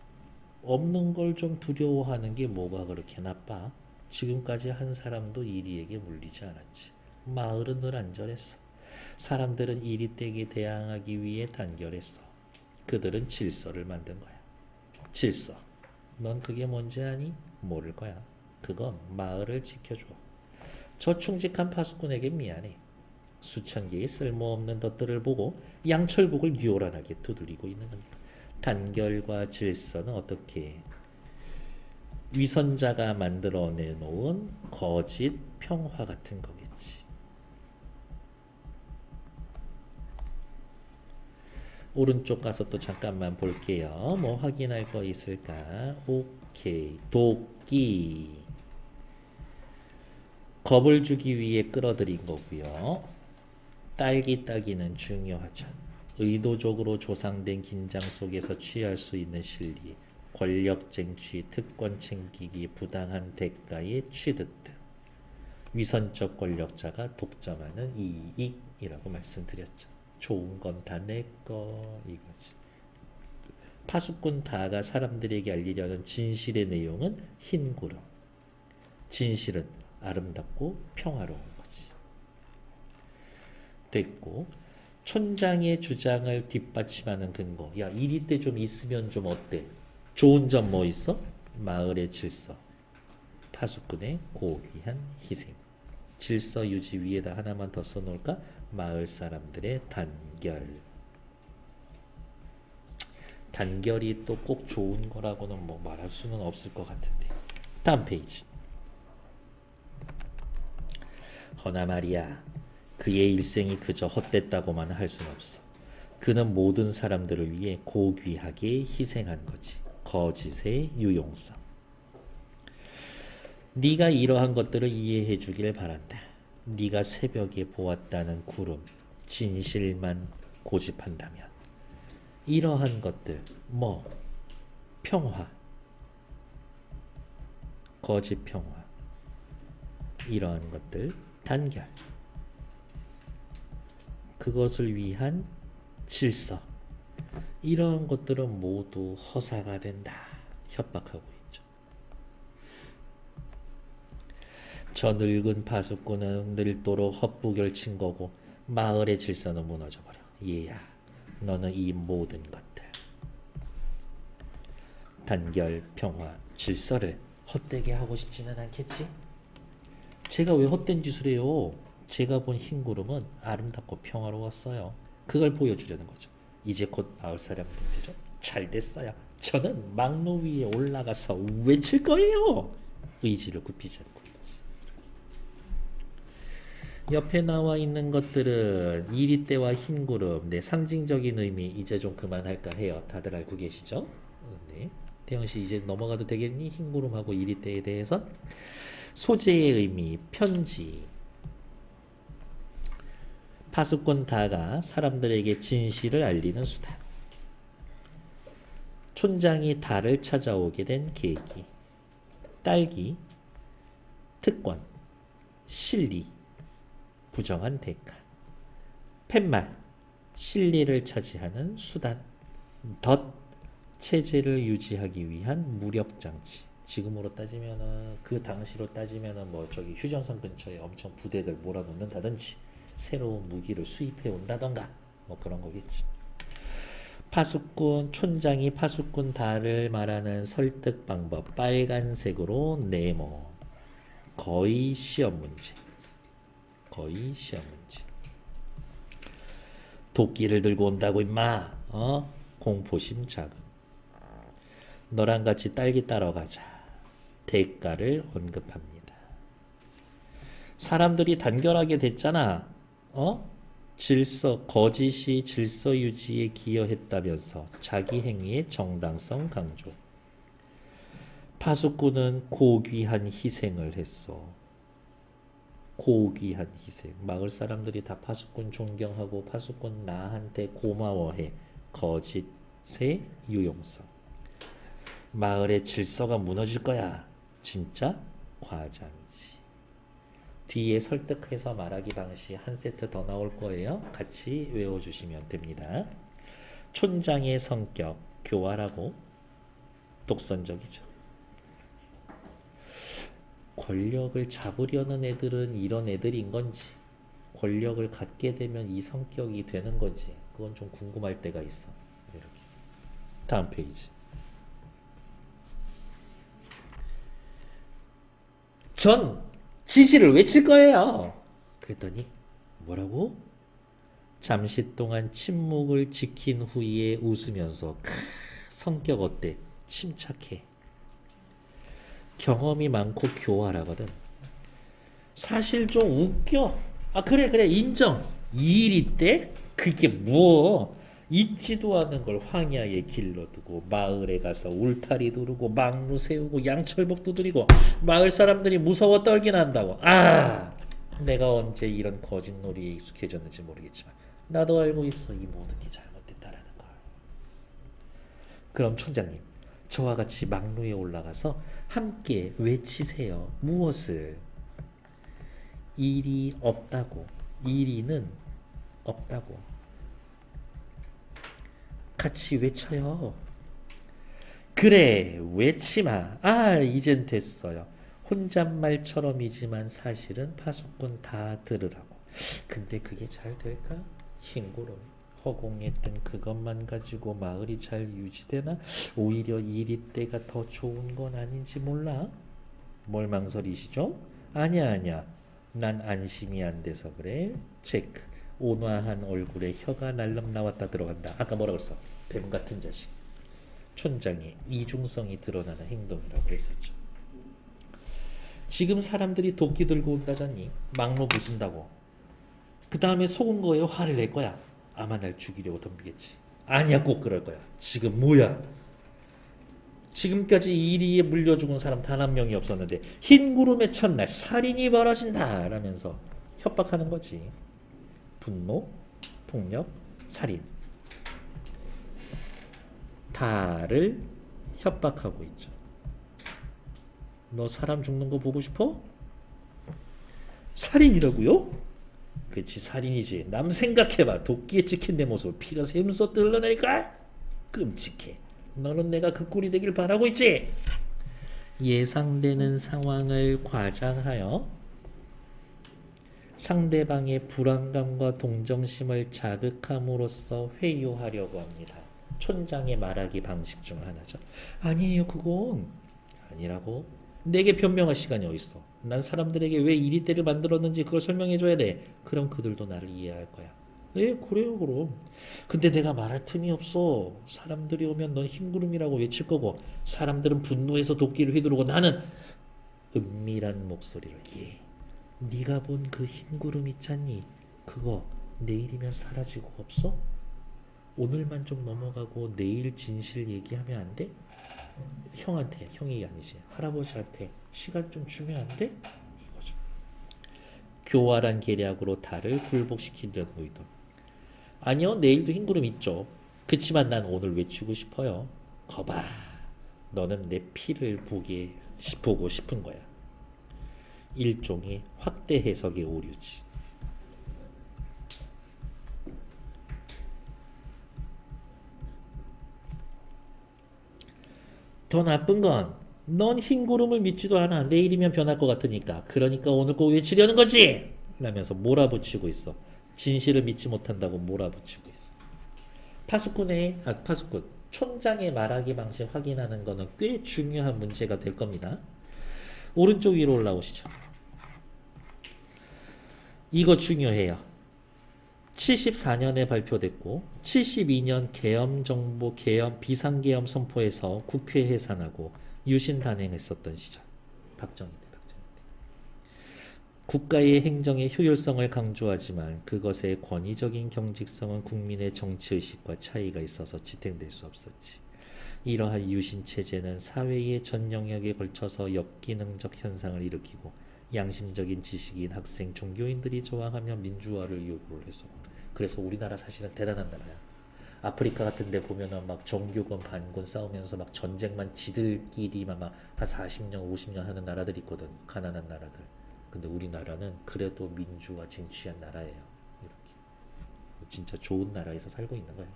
없는 걸 좀 두려워하는 게 뭐가 그렇게 나빠? 지금까지 한 사람도 이리에게 물리지 않았지. 마을은 늘 안전했어. 사람들은 이리떼에게 대항하기 위해 단결했어. 그들은 질서를 만든 거야. 질서. 넌 그게 뭔지 아니? 모를 거야. 그건 마을을 지켜줘. 저 충직한 파수꾼에게 미안해. 수천 개의 쓸모없는 덫들을 보고 양철복을 요란하게 두드리고 있는 거니까. 단결과 질서는 어떻게 위선자가 만들어내놓은 거짓 평화 같은 거겠지. 오른쪽 가서 또 잠깐만 볼게요. 뭐 확인할 거 있을까? 오케이. 도끼. 겁을 주기 위해 끌어들인 거고요. 딸기 따기는 중요하죠. 의도적으로 조상된 긴장 속에서 취할 수 있는 실리. 권력 쟁취, 특권 챙기기, 부당한 대가의 취득 등 위선적 권력자가 독점하는 이익이라고 말씀드렸죠. 좋은 건 다 내 거 이거지. 파수꾼 다가 사람들에게 알리려는 진실의 내용은 흰 구름. 진실은 아름답고 평화로운 거지. 됐고, 촌장의 주장을 뒷받침하는 근거. 야, 이리 때 좀 있으면 좀 어때? 좋은 점 뭐 있어? 마을의 질서. 파수꾼의 고귀한 희생. 질서 유지 위에다 하나만 더 써놓을까? 마을 사람들의 단결. 단결이 또 꼭 좋은 거라고는 뭐 말할 수는 없을 것 같은데. 다음 페이지. 허나 말이야, 그의 일생이 그저 헛됐다고만 할 순 없어. 그는 모든 사람들을 위해 고귀하게 희생한 거지. 거짓의 유용성. 네가 이러한 것들을 이해해 주길 바란다. 네가 새벽에 보았다는 구름, 진실만 고집한다면 이러한 것들, 뭐 평화, 거짓 평화, 이러한 것들 단결, 그것을 위한 질서, 이러한 것들은 모두 허사가 된다. 협박하고 있죠. 저 늙은 파수꾼은 늙도록 헛부결친 거고 마을의 질서는 무너져버려. 얘야, 너는 이 모든 것들, 단결, 평화, 질서를 헛되게 하고 싶지는 않겠지? 제가 왜 헛된 짓을 해요? 제가 본 흰 구름은 아름답고 평화로웠어요. 그걸 보여주려는 거죠. 이제 곧 마을 사람들이죠. 잘 됐어요. 저는 막루 위에 올라가서 외칠 거예요. 의지를 굽히지 않고 있지. 옆에 나와 있는 것들은 이리떼와 흰 구름, 네, 상징적인 의미. 이제 좀 그만할까 해요. 다들 알고 계시죠? 네. 태영씨 이제 넘어가도 되겠니? 흰 구름하고 이리떼에 대해서. 소재의 의미, 편지. 파수꾼 다가 사람들에게 진실을 알리는 수단. 촌장이 다를 찾아오게 된 계기. 딸기, 특권, 실리, 부정한 대가. 팻말, 실리를 차지하는 수단. 덫, 체제를 유지하기 위한 무력장치. 지금으로 따지면은, 그 당시로 따지면은 뭐 저기 휴전선 근처에 엄청 부대들 몰아놓는다든지 새로운 무기를 수입해 온다던가 뭐 그런 거겠지. 파수꾼, 촌장이 파수꾼 다를 말하는 설득 방법. 빨간색으로 네모. 거의 시험 문제. 거의 시험 문제. 도끼를 들고 온다고 임마. 공포심 자극. 너랑 같이 딸기 따러 가자. 대가를 언급합니다. 사람들이 단결하게 됐잖아. 질서, 거짓이 질서 유지에 기여했다면서 자기 행위의 정당성 강조. 파수꾼은 고귀한 희생을 했어. 고귀한 희생. 마을 사람들이 다 파수꾼 존경하고 파수꾼 나한테 고마워해. 거짓의 유용성. 마을의 질서가 무너질 거야. 진짜 과장이지. 뒤에 설득해서 말하기 방식 한 세트 더 나올 거예요. 같이 외워주시면 됩니다. 촌장의 성격, 교활하고 독선적이죠. 권력을 잡으려는 애들은 이런 애들인 건지, 권력을 갖게 되면 이 성격이 되는 건지, 그건 좀 궁금할 때가 있어. 이렇게. 다음 페이지. 전 진실을 외칠 거예요. 그랬더니 뭐라고? 잠시 동안 침묵을 지킨 후에 웃으면서 성격 어때? 침착해. 경험이 많고 교활하거든. 사실 좀 웃겨. 그래 인정. 이 일이 때? 그게 뭐? 있지도 않은 걸 황야에 길러두고 마을에 가서 울타리 두르고 막루 세우고 양철복 두드리고 마을 사람들이 무서워 떨긴 한다고. 내가 언제 이런 거짓놀이에 익숙해졌는지 모르겠지만 나도 알고 있어. 이 모든 게 잘못됐다라는 걸. 그럼 촌장님, 저와 같이 막루에 올라가서 함께 외치세요. 무엇을? 일이 없다고. 일이는 없다고. 같이 외쳐요. 그래, 외치마. 아, 이젠 됐어요. 혼잣말처럼이지만 사실은 파수꾼 다 들으라고. 근데 그게 잘 될까? 흰구름 허공했던 그것만 가지고 마을이 잘 유지되나? 오히려 이리 때가 더 좋은 건 아닌지 몰라? 뭘 망설이시죠? 아니야. 난 안심이 안 돼서 그래. 체크. 온화한 얼굴에 혀가 날름 나왔다 들어간다. 아까 뭐라 그랬어? 뱀 같은 자식. 촌장의 이중성이 드러나는 행동이라고 했었죠. 지금 사람들이 도끼 들고 온다잖니. 막로 부순다고. 그 다음에 속은 거에 화를 낼 거야. 아마 날 죽이려고 덤비겠지. 아니야, 꼭 그럴 거야. 지금 뭐야? 지금까지 이리에 물려 죽은 사람 단 한 명이 없었는데 흰 구름의 첫날 살인이 벌어진다 라면서 협박하는 거지. 분노, 폭력, 살인. 다를 협박하고 있죠. 너 사람 죽는 거 보고 싶어? 살인이라고요? 그치, 살인이지. 남 생각해봐. 도끼에 찍힌 내 모습 피가 샘솟듯 흘러내니까 끔찍해. 너는 내가 그 꼴이 되길 바라고 있지? 예상되는 상황을 과장하여 상대방의 불안감과 동정심을 자극함으로써 회유하려고 합니다. 촌장의 말하기 방식 중 하나죠. 아니에요, 그건 아니라고. 내게 변명할 시간이 어딨어. 난 사람들에게 왜 이리 때를 만들었는지 그걸 설명해줘야 돼. 그럼 그들도 나를 이해할 거야. 예, 그래요, 그럼. 근데 내가 말할 틈이 없어. 사람들이 오면 넌 흰구름이라고 외칠 거고 사람들은 분노해서 도끼를 휘두르고 나는 은밀한 목소리로 예, 네가 본 그 흰구름 있잖니? 그거 내일이면 사라지고 없어? 오늘만 좀 넘어가고 내일 진실 얘기하면 안 돼? 형한테, 형이 아니지, 할아버지한테 시간 좀 주면 안 돼? 이거죠. 교활한 계략으로 달을 굴복시키려는 의도. 아니요, 내일도 흰구름 있죠. 그치만 난 오늘 외치고 싶어요. 거봐, 너는 내 피를 보고 싶은 거야. 일종의 확대 해석의 오류지. 더 나쁜 건 넌 흰구름을 믿지도 않아. 내일이면 변할 것 같으니까. 그러니까 오늘 꼭 외치려는 거지! 라면서 몰아붙이고 있어. 진실을 믿지 못한다고 몰아붙이고 있어. 파수꾼 촌장의 말하기 방식 확인하는 거는 꽤 중요한 문제가 될 겁니다. 오른쪽 위로 올라오시죠. 이거 중요해요. 74년에 발표됐고 72년 계엄정보 비상계엄 선포에서 국회 해산하고 유신 단행했었던 시절. 박정희 때. 국가의 행정의 효율성을 강조하지만 그것의 권위적인 경직성은 국민의 정치의식과 차이가 있어서 지탱될 수 없었지. 이러한 유신체제는 사회의 전 영역에 걸쳐서 역기능적 현상을 일으키고 양심적인 지식인, 학생, 종교인들이 저항하며 민주화를 요구를 해서. 그래서 우리나라 사실은 대단한 나라야. 아프리카 같은 데 보면은 막 정교건 반군 싸우면서 막 전쟁만 지들끼리만 막 한 40년, 50년 하는 나라들 있거든. 가난한 나라들. 근데 우리나라는 그래도 민주화 쟁취한 나라예요. 이렇게. 진짜 좋은 나라에서 살고 있는 거예요.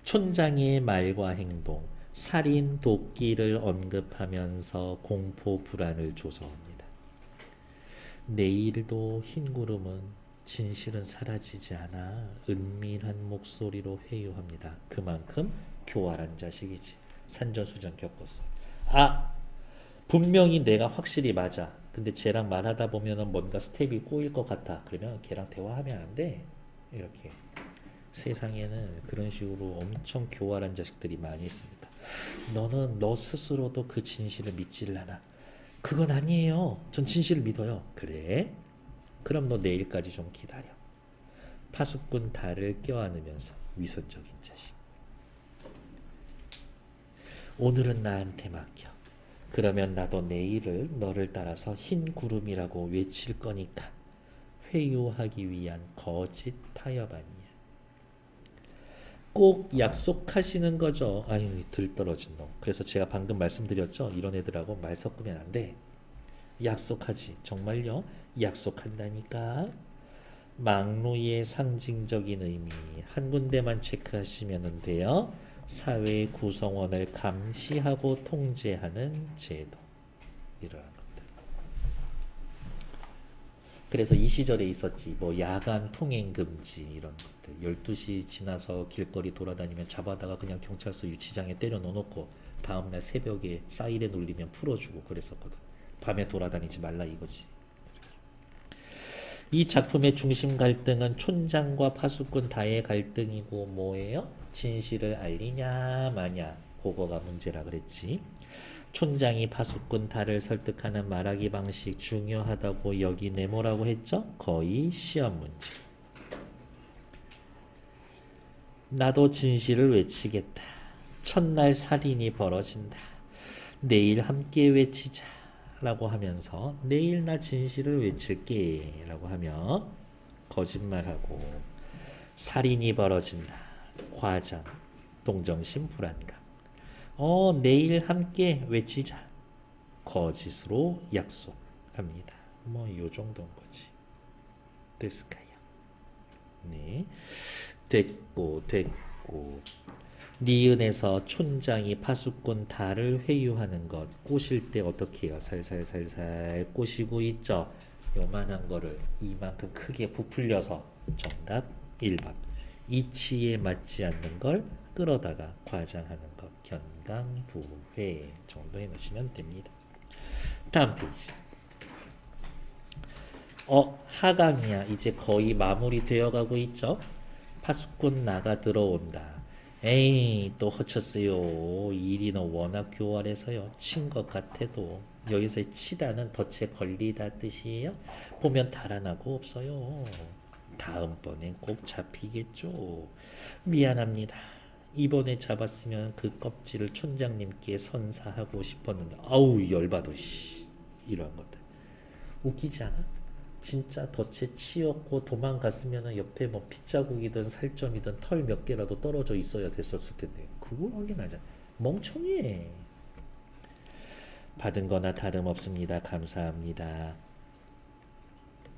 촌장의 말과 행동, 살인, 도끼를 언급하면서 공포 불안을 조성합니다. 내일도 흰구름은 진실은 사라지지 않아 은밀한 목소리로 회유합니다. 그만큼 교활한 자식이지. 산전수전 겪었어. 분명히 내가 확실히 맞아. 근데 쟤랑 말하다 보면은 뭔가 스텝이 꼬일 것 같아. 그러면 걔랑 대화하면 안 돼. 이렇게. 세상에는 그런 식으로 엄청 교활한 자식들이 많이 있습니다. 너는 너 스스로도 그 진실을 믿지를 않아. 그건 아니에요. 전 진실을 믿어요. 그래? 그럼 너 내일까지 좀 기다려. 파수꾼 달을 껴안으면서 위선적인 자식. 오늘은 나한테 맡겨. 그러면 나도 내일을 너를 따라서 흰 구름이라고 외칠 거니까. 회유하기 위한 거짓 타협 아니야. 꼭 약속하시는 거죠. 아유, 들떨어진 놈. 그래서 제가 방금 말씀드렸죠. 이런 애들하고 말 섞으면 안 돼. 약속하지. 정말요? 약속한다니까. 막루의 상징적인 의미 한 군데만 체크하시면 돼요. 사회 구성원을 감시하고 통제하는 제도. 이러한 것들. 그래서 이 시절에 있었지. 뭐 야간 통행 금지 이런 것들. 12시 지나서 길거리 돌아다니면 잡아다가 그냥 경찰서 유치장에 때려 넣어놓고 다음날 새벽에 사이렌 울리면 풀어주고 그랬었거든. 밤에 돌아다니지 말라 이거지. 이 작품의 중심 갈등은 촌장과 파수꾼 다의 갈등이고 뭐예요? 진실을 알리냐 마냐. 그거가 문제라 그랬지. 촌장이 파수꾼 다를 설득하는 말하기 방식 중요하다고 여기네 뭐라고 했죠? 거의 시험 문제. 나도 진실을 외치겠다. 첫날 살인이 벌어진다. 내일 함께 외치자. 라고 하면서 내일 나 진실을 외칠게 라고 하며 거짓말하고 살인이 벌어진다. 과장, 동정심, 불안감. 내일 함께 외치자. 거짓으로 약속합니다. 뭐 요 정도인 거지. 됐을까요? 네. 됐고. 니은에서 촌장이 파수꾼 다를 회유하는 것 꼬실 때 어떻게 해요? 살살살살 꼬시고 있죠. 요만한 거를 이만큼 크게 부풀려서 정답 1번. 이치에 맞지 않는 걸 끌어다가 과장하는 것 견강부회 정도 해놓으시면 됩니다. 다음 페이지. 하강이야. 이제 거의 마무리 되어가고 있죠. 파수꾼 나가 들어온다. 에이 또 허쳤어요. 일이 워낙 교활해서요. 친 것 같아도 여기서의 치다는 덫에 걸리다 뜻이에요. 보면 달아나고 없어요. 다음번엔 꼭 잡히겠죠. 미안합니다. 이번에 잡았으면 그 껍질을 촌장님께 선사하고 싶었는데 아우 열받아. 이런 것들 웃기지 않아? 진짜 덫에 치였고 도망갔으면 옆에 뭐 핏자국이든 살점이든 털 몇 개라도 떨어져 있어야 됐었을 텐데 그걸 확인하자. 멍청해. 받은 거나 다름없습니다. 감사합니다.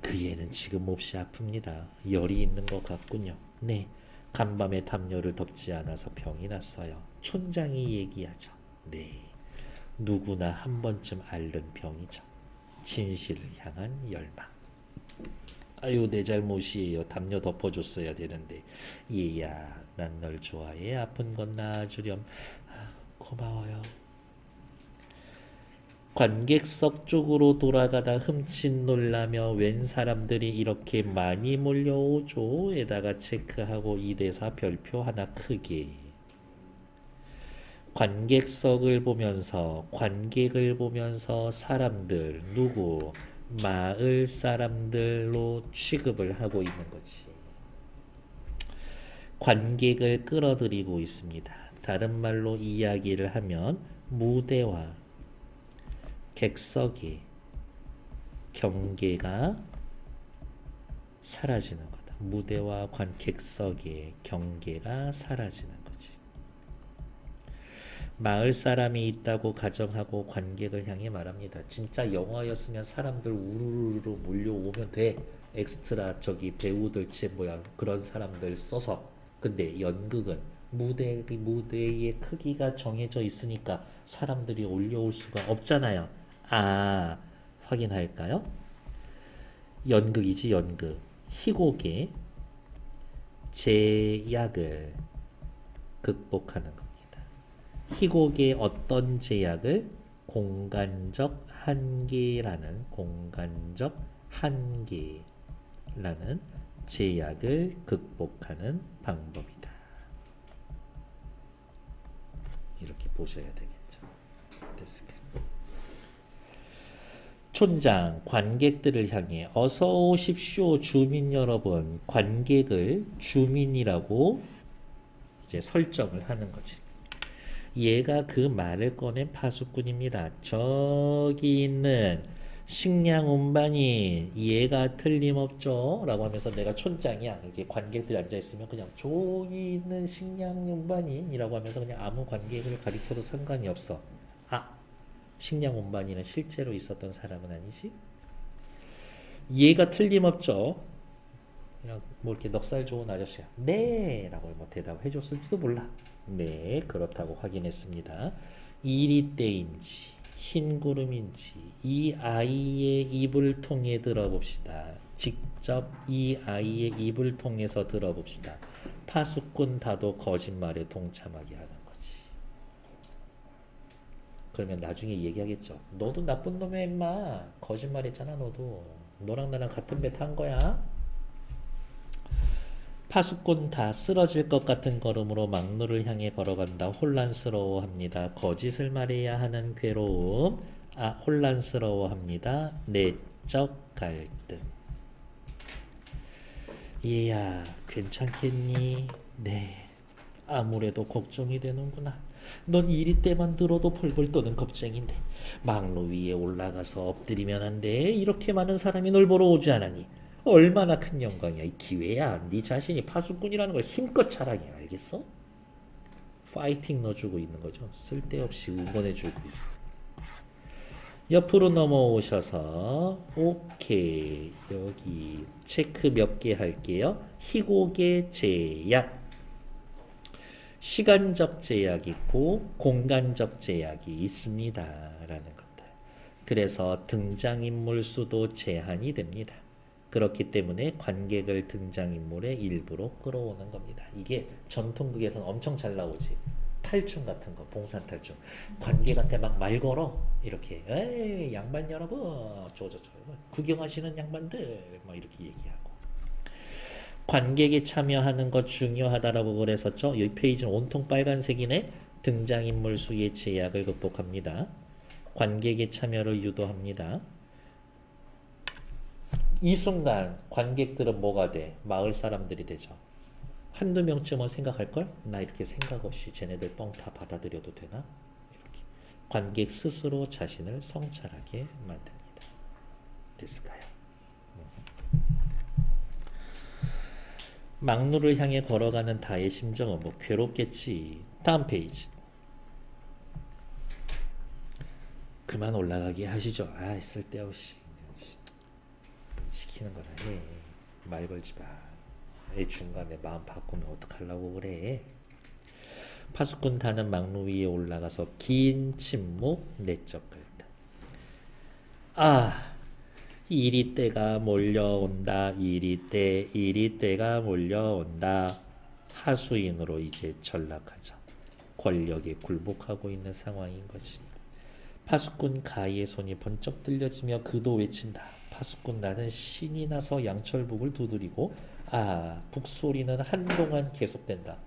그 애는 지금 몹시 아픕니다. 열이 있는 것 같군요. 네, 간밤에 담요를 덮지 않아서 병이 났어요. 촌장이 얘기하죠. 네, 누구나 한 번쯤 앓는 병이죠. 진실을 향한 열망. 아유 내 잘못이에요. 담요 덮어줬어야 되는데. 얘야 난 널 좋아해. 아픈 건 나아주렴. 고마워요. 관객석 쪽으로 돌아가다 흠칫 놀라며 웬 사람들이 이렇게 많이 몰려오죠. 에다가 체크하고 이 대사 별표 하나 크게. 관객석을 보면서 관객을 보면서 사람들 누구 마을 사람들로 취급을 하고 있는 거지. 관객을 끌어들이고 있습니다. 다른 말로 이야기를 하면 무대와 객석의 경계가 사라지는 거다. 무대와 객석의 경계가 사라지는 거지. 마을 사람이 있다고 가정하고 관객을 향해 말합니다. 진짜 영화였으면 사람들 우르르르 몰려오면 돼. 엑스트라 저기 배우들 그런 사람들 써서. 근데 연극은 무대의 크기가 정해져 있으니까 사람들이 올려올 수가 없잖아요. 확인할까요? 연극이지 연극. 희곡의 제약을 극복하는 겁니다. 희곡의 어떤 제약을? 공간적 한계라는 제약을 극복하는 방법이다. 이렇게 보셔야 되겠죠. 됐을까요? 촌장 관객들을 향해 어서 오십시오 주민 여러분. 관객을 주민이라고 이제 설정을 하는 거지. 얘가 그 말을 꺼낸 파수꾼입니다. 저기 있는 식량 운반이 이해가 틀림없죠? 라고 하면서 내가 촌장이야. 이렇게 관객들이 앉아있으면 그냥 저기 있는 식량 운반인이라고 하면서 그냥 아무 관객을 가리켜도 상관이 없어. 아, 식량 운반인은 실제로 있었던 사람은 아니지? 이해가 틀림없죠? 그냥 뭐 이렇게 넉살 좋은 아저씨야. 네! 라고 뭐 대답해 줬을지도 몰라. 네, 그렇다고 확인했습니다. 이리 때인지 흰 구름인지 이 아이의 입을 통해 들어봅시다. 직접 이 아이의 입을 통해서 들어봅시다. 파수꾼 다도 거짓말에 동참하게 하는 거지. 그러면 나중에 얘기하겠죠. 너도 나쁜 놈이야 임마. 거짓말했잖아 너도. 너랑 나랑 같은 배 탄 거야. 파수꾼 다 쓰러질 것 같은 걸음으로 막루를 향해 걸어간다. 혼란스러워합니다. 거짓을 말해야 하는 괴로움. 아, 혼란스러워합니다. 내적 갈등. 얘야, 괜찮겠니? 네. 아무래도 걱정이 되는구나. 넌 이리 때만 들어도 벌벌 떠는 겁쟁인데 막루 위에 올라가서 엎드리면 안 돼. 이렇게 많은 사람이 널 보러 오지 않았니? 얼마나 큰 영광이야. 이 기회야. 네 자신이 파수꾼이라는 걸 힘껏 자랑해. 알겠어? 파이팅 넣어주고 있는 거죠. 쓸데없이 응원해주고 있어. 옆으로 넘어오셔서 오케이. 여기 체크 몇 개 할게요. 희곡의 제약. 시간적 제약이 있고 공간적 제약이 있습니다. 라는 것들. 그래서 등장인물 수도 제한이 됩니다. 그렇기 때문에 관객을 등장인물의 일부로 끌어오는 겁니다. 이게 전통극에서는 엄청 잘 나오지. 탈춤 같은 거, 봉산탈춤. 관객한테 막 말 걸어. 이렇게, 에이, 양반 여러분, 구경하시는 양반들, 막 이렇게 얘기하고. 관객이 참여하는 것 중요하다라고 그랬었죠. 이 페이지는 온통 빨간색이네. 등장인물 수의 제약을 극복합니다. 관객의 참여를 유도합니다. 이 순간 관객들은 뭐가 돼? 마을 사람들이 되죠. 한두 명쯤은 생각할걸? 나 이렇게 생각 없이 쟤네들 뻥 다 받아들여도 되나? 이렇게. 관객 스스로 자신을 성찰하게 만듭니다. 됐을까요? 막루를 향해 걸어가는 다의 심정은 뭐 괴롭겠지. 다음 페이지. 그만 올라가게 하시죠. 아, 쓸데없이 시키는 거나 해. 말 걸지 마. 애 중간에 마음 바꾸면 어떡하려고 그래. 파수꾼 다는 막루 위에 올라가서 긴 침묵, 내적 갈등. 아, 이리 때가 몰려온다. 이리 때가 몰려온다. 하수인으로 이제 전락하죠. 권력에 굴복하고 있는 상황인 거지. 파수꾼 가희의 손이 번쩍 들려지며 그도 외친다. 파수꾼 나는 신이 나서 양철북을 두드리고 아, 북소리는 한동안 계속된다.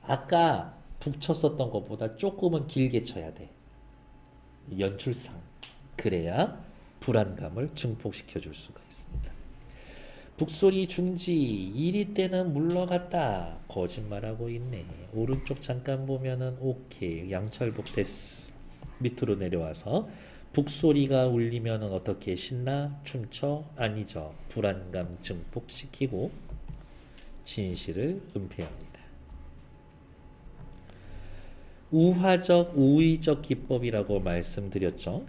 아까 북 쳤었던 것보다 조금은 길게 쳐야 돼. 연출상. 그래야 불안감을 증폭시켜 줄 수가 있습니다. 북소리 중지. 이리 때는 물러갔다. 거짓말하고 있네. 오른쪽 잠깐 보면은 오케이. 양철북 됐어. 밑으로 내려와서 북소리가 울리면 어떻게 신나? 춤춰? 아니죠. 불안감 증폭시키고 진실을 은폐합니다. 우화적, 우의적 기법이라고 말씀드렸죠.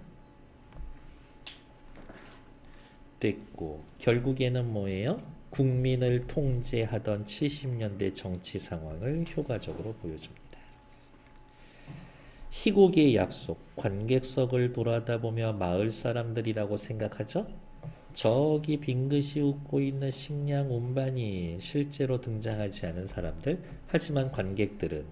됐고 결국에는 뭐예요? 국민을 통제하던 70년대 정치 상황을 효과적으로 보여줍니다. 희곡의 약속, 관객석을 돌아다 보며 마을 사람들이라고 생각하죠? 저기 빙긋이 웃고 있는 식량 운반이 실제로 등장하지 않은 사람들. 하지만 관객들은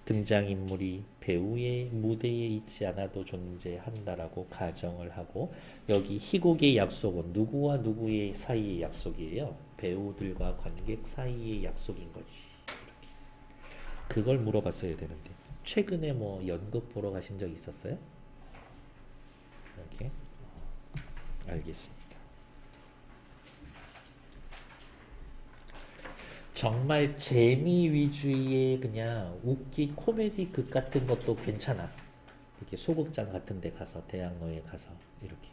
등장인물이 배우의 무대에 있지 않아도 존재한다라고 가정을 하고, 여기 희곡의 약속은 누구와 누구의 사이의 약속이에요? 배우들과 관객 사이의 약속인 거지. 그걸 물어봤어야 되는데. 최근에 뭐 연극 보러 가신 적 있었어요? 이렇게 알겠습니다. 정말 재미 위주의 그냥 웃긴 코미디 극 같은 것도 괜찮아. 이렇게 소극장 같은 데 가서 대학로에 가서 이렇게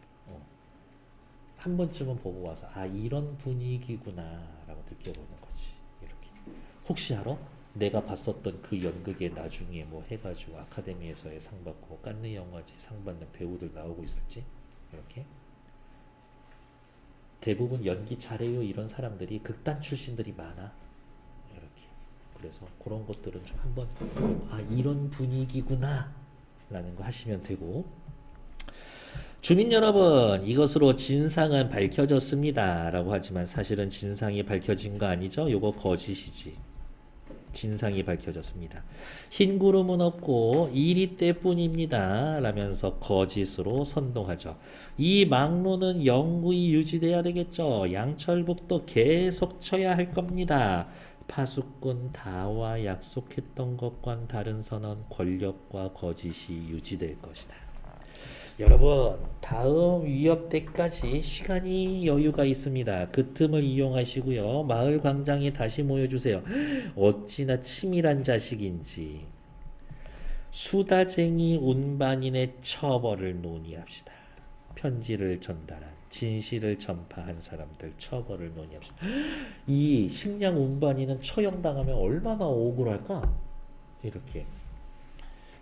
한 번쯤은 보고 와서 아 이런 분위기구나 라고 느껴보는 거지. 이렇게 혹시 알아? 내가 봤었던 그 연극에 나중에 뭐 해가지고 아카데미에서의 상 받고 칸느 영화제 상 받는 배우들 나오고 있을지. 이렇게 대부분 연기 잘해요 이런 사람들이 극단 출신들이 많아. 이렇게 그래서 그런 것들은 좀 한번 아 이런 분위기구나 라는 거 하시면 되고, 주민 여러분 이것으로 진상은 밝혀졌습니다 라고 하지만 사실은 진상이 밝혀진 거 아니죠? 요거 거짓이지. 진상이 밝혀졌습니다. 흰 구름은 없고 이리 때뿐입니다 라면서 거짓으로 선동하죠. 이 막로는 영구히 유지돼야 되겠죠. 양철북도 계속 쳐야 할 겁니다. 파수꾼 다와 약속했던 것과는 다른 선언, 권력과 거짓이 유지될 것이다. 여러분 다음 위협 때까지 시간이 여유가 있습니다. 그 틈을 이용하시고요. 마을 광장에 다시 모여주세요. 어찌나 치밀한 자식인지. 수다쟁이 운반인의 처벌을 논의합시다. 편지를 전달한 진실을 전파한 사람들 처벌을 논의합시다. 이 식량 운반인은 처형당하면 얼마나 억울할까? 이렇게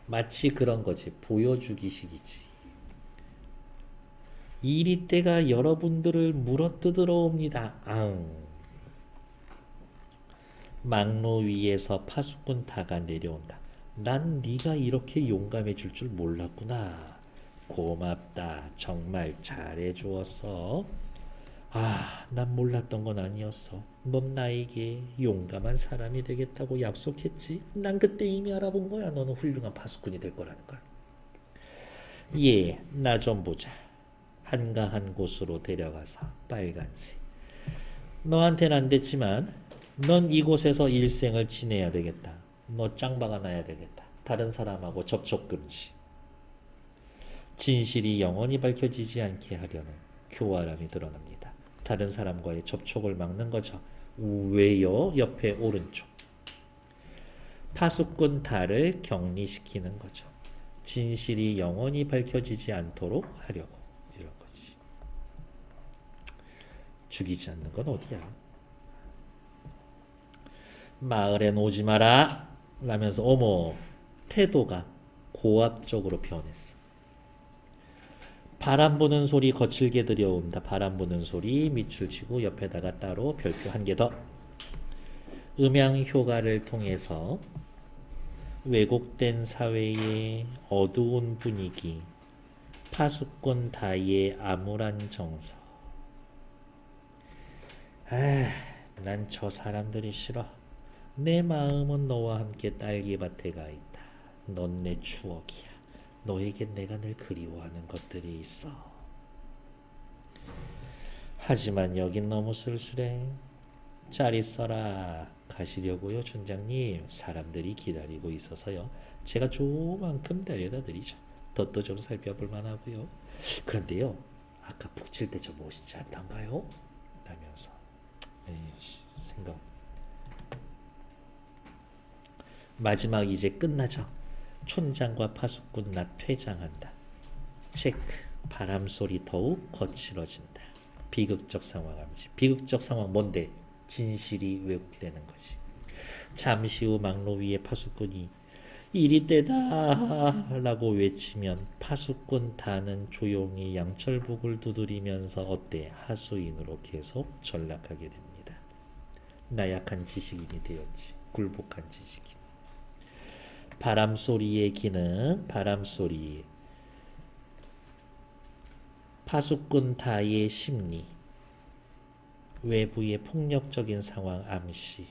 마치 그런 거지. 보여주기식이지. 이리 때가 여러분들을 물어뜯으러 옵니다. 막로 위에서 파수꾼 다가 내려온다. 난 네가 이렇게 용감해질 줄 몰랐구나. 고맙다. 정말 잘해주었어. 아, 난 몰랐던 건 아니었어. 넌 나에게 용감한 사람이 되겠다고 약속했지. 난 그때 이미 알아본 거야. 너는 훌륭한 파수꾼이 될 거라는 걸. 예, 나 좀 보자. 한가한 곳으로 데려가서 빨간색. 너한테는 안 됐지만 넌 이곳에서 일생을 지내야 되겠다. 너 짱박아 놔야 되겠다. 다른 사람하고 접촉 금지. 진실이 영원히 밝혀지지 않게 하려는 교활함이 드러납니다. 다른 사람과의 접촉을 막는 거죠. 왜요? 옆에 오른쪽. 파수꾼 다를 격리시키는 거죠. 진실이 영원히 밝혀지지 않도록 하려고. 이런 거지. 죽이지 않는 건 어디야. 마을엔 오지 마라 라면서 어머 태도가 고압적으로 변했어. 바람 부는 소리 거칠게 들여온다. 바람 부는 소리 밑줄 치고 옆에다가 따로 별표 한 개 더. 음향 효과를 통해서 왜곡된 사회의 어두운 분위기, 파수꾼 다의 암울한 정서. 난 저 사람들이 싫어. 내 마음은 너와 함께 딸기밭에 가 있다. 넌 내 추억이야. 너에겐 내가 늘 그리워하는 것들이 있어. 하지만 여긴 너무 쓸쓸해. 잘 있어라. 가시려고요, 촌장님. 사람들이 기다리고 있어서요. 제가 조만큼 데려다 드리죠. 덧도 좀 살펴볼 만하고요. 그런데요, 아까 북칠 때 좀 멋있지 않던가요? 라면서 생각. 마지막 이제 끝나죠. 촌장과 파수꾼 나 퇴장한다. 체크. 바람소리 더욱 거칠어진다. 비극적 상황 암시. 비극적 상황 뭔데? 진실이 왜곡되는 거지. 잠시 후 막로 위에 파수꾼이 이리 때다 라고 외치면 파수꾼 다는 조용히 양철북을 두드리면서 어때? 하수인으로 계속 전락하게 됩니다. 나약한 지식인이 되었지. 굴복한 지식인. 바람소리의 기능, 바람소리. 파수꾼 다의 심리. 외부의 폭력적인 상황 암시.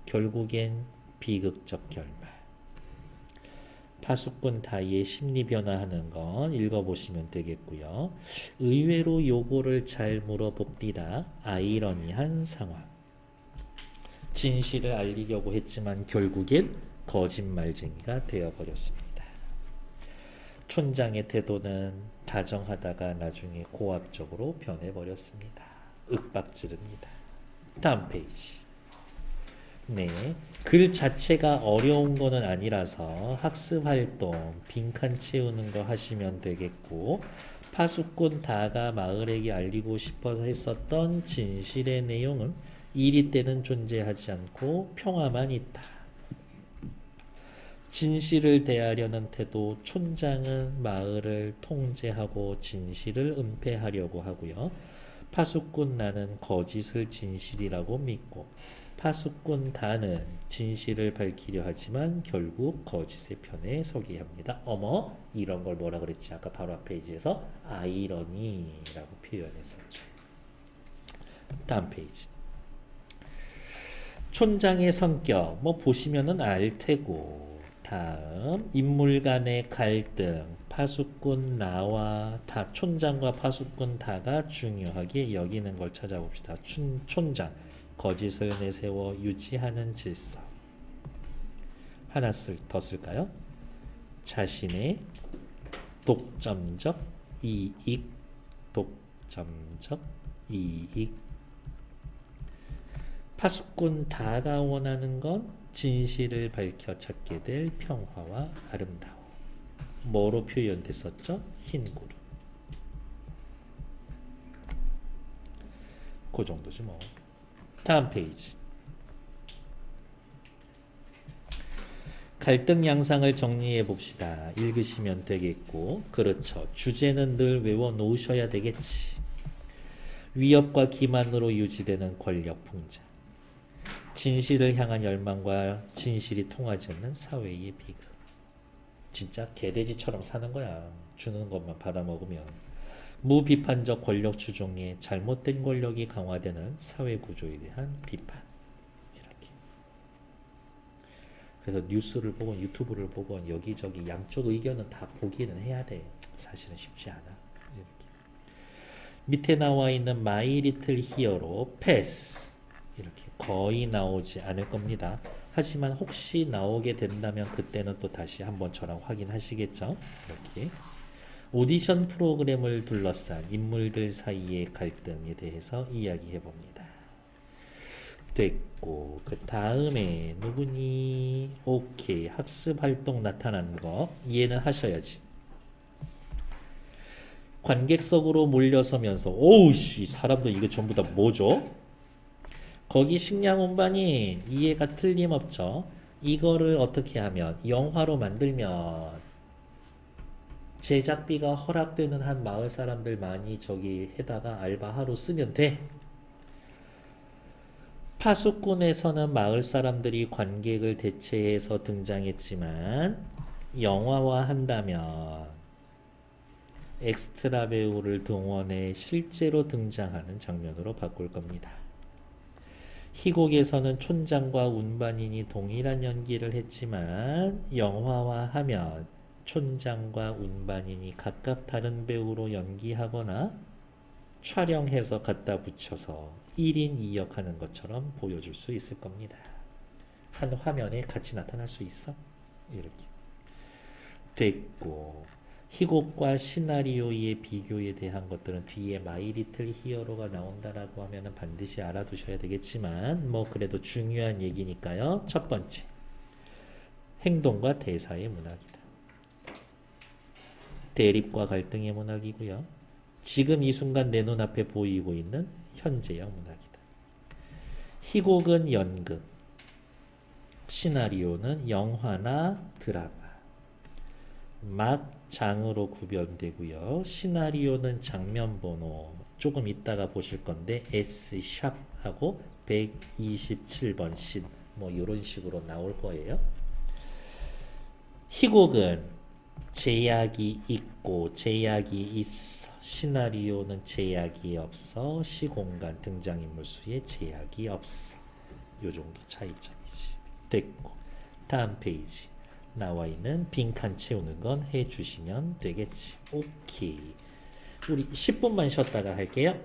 결국엔 비극적 결말. 파수꾼 다의 심리 변화하는 건 읽어보시면 되겠고요. 의외로 요거를 잘 물어봅니다. 아이러니한 상황. 진실을 알리려고 했지만 결국엔 거짓말쟁이가 되어버렸습니다. 촌장의 태도는 다정하다가 나중에 고압적으로 변해버렸습니다. 윽박지릅니다. 다음 페이지. 네, 글 자체가 어려운 거는 아니라서 학습 활동, 빈칸 채우는 거 하시면 되겠고, 파수꾼 다가 마을에게 알리고 싶어서 했었던 진실의 내용은 일이 때는 존재하지 않고 평화만 있다. 진실을 대하려는 태도, 촌장은 마을을 통제하고 진실을 은폐하려고 하고요. 파수꾼 나는 거짓을 진실이라고 믿고, 파수꾼 다는 진실을 밝히려 하지만 결국 거짓의 편에 서게 합니다. 어머, 이런 걸 뭐라 그랬지? 아까 바로 앞 페이지에서 아이러니라고 표현했었죠. 다음 페이지. 촌장의 성격 뭐 보시면은 알 테고, 다음 인물 간의 갈등, 파수꾼 나와 다, 촌장과 파수꾼 다가 중요하게 여기는 걸 찾아봅시다. 촌장, 거짓을 내세워 유지하는 질서. 하나 더 쓸까요? 자신의 독점적 이익, 독점적 이익. 파수꾼 다가 원하는 건 진실을 밝혀 찾게 될 평화와 아름다움. 뭐로 표현됐었죠? 흰 구름. 그 정도지 뭐. 다음 페이지. 갈등 양상을 정리해 봅시다. 읽으시면 되겠고, 그렇죠. 주제는 늘 외워 놓으셔야 되겠지. 위협과 기만으로 유지되는 권력 풍자. 진실을 향한 열망과 진실이 통하지 않는 사회의 비극. 진짜 개돼지처럼 사는 거야. 주는 것만 받아먹으면. 무비판적 권력 추종에 잘못된 권력이 강화되는 사회 구조에 대한 비판. 이렇게. 그래서 뉴스를 보건 유튜브를 보건 여기저기 양쪽 의견은 다 보기는 해야 돼. 사실은 쉽지 않아. 이렇게. 밑에 나와 있는 마이 리틀 히어로 패스. 이렇게 거의 나오지 않을 겁니다. 하지만 혹시 나오게 된다면 그때는 또 다시 한번 저랑 확인하시겠죠? 이렇게 오디션 프로그램을 둘러싼 인물들 사이의 갈등에 대해서 이야기해 봅니다. 됐고, 그 다음에 누구니? 오케이, 학습 활동 나타난 거 이해는 하셔야지. 관객석으로 몰려서면서 오우씨, 사람들 이게 전부 다 뭐죠? 거기 식량 운반이 이해가 틀림없죠. 이거를 어떻게 하면 영화로 만들면 제작비가 허락되는 한 마을 사람들 많이 저기 해다가 알바하러 쓰면 돼. 파수꾼에서는 마을 사람들이 관객을 대체해서 등장했지만 영화화 한다면 엑스트라 배우를 동원해 실제로 등장하는 장면으로 바꿀 겁니다. 희곡에서는 촌장과 운반인이 동일한 연기를 했지만 영화화하면 촌장과 운반인이 각각 다른 배우로 연기하거나 촬영해서 갖다 붙여서 1인 2역 하는 것처럼 보여줄 수 있을 겁니다. 한 화면에 같이 나타날 수 있어? 이렇게. 됐고, 희곡과 시나리오의 비교에 대한 것들은 뒤에 마이 리틀 히어로가 나온다라고 하면은 반드시 알아두셔야 되겠지만 뭐 그래도 중요한 얘기니까요. 첫 번째, 행동과 대사의 문학이다. 대립과 갈등의 문학이고요. 지금 이 순간 내 눈앞에 보이고 있는 현재형 문학이다. 희곡은 연극, 시나리오는 영화나 드라마, 막 장으로 구별되고요. 시나리오는 장면 번호 조금 이따가 보실 건데 S샵하고 127번 씬 뭐 이런 식으로 나올 거예요. 희곡은 제약이 있고 제약이 있어. 시나리오는 제약이 없어. 시공간 등장인물 수에 제약이 없어. 요 정도 차이점이지. 됐고, 다음 페이지 나와 있는 빈칸 채우는 건 해주시면 되겠지. 오케이. 우리 10분만 쉬었다가 할게요.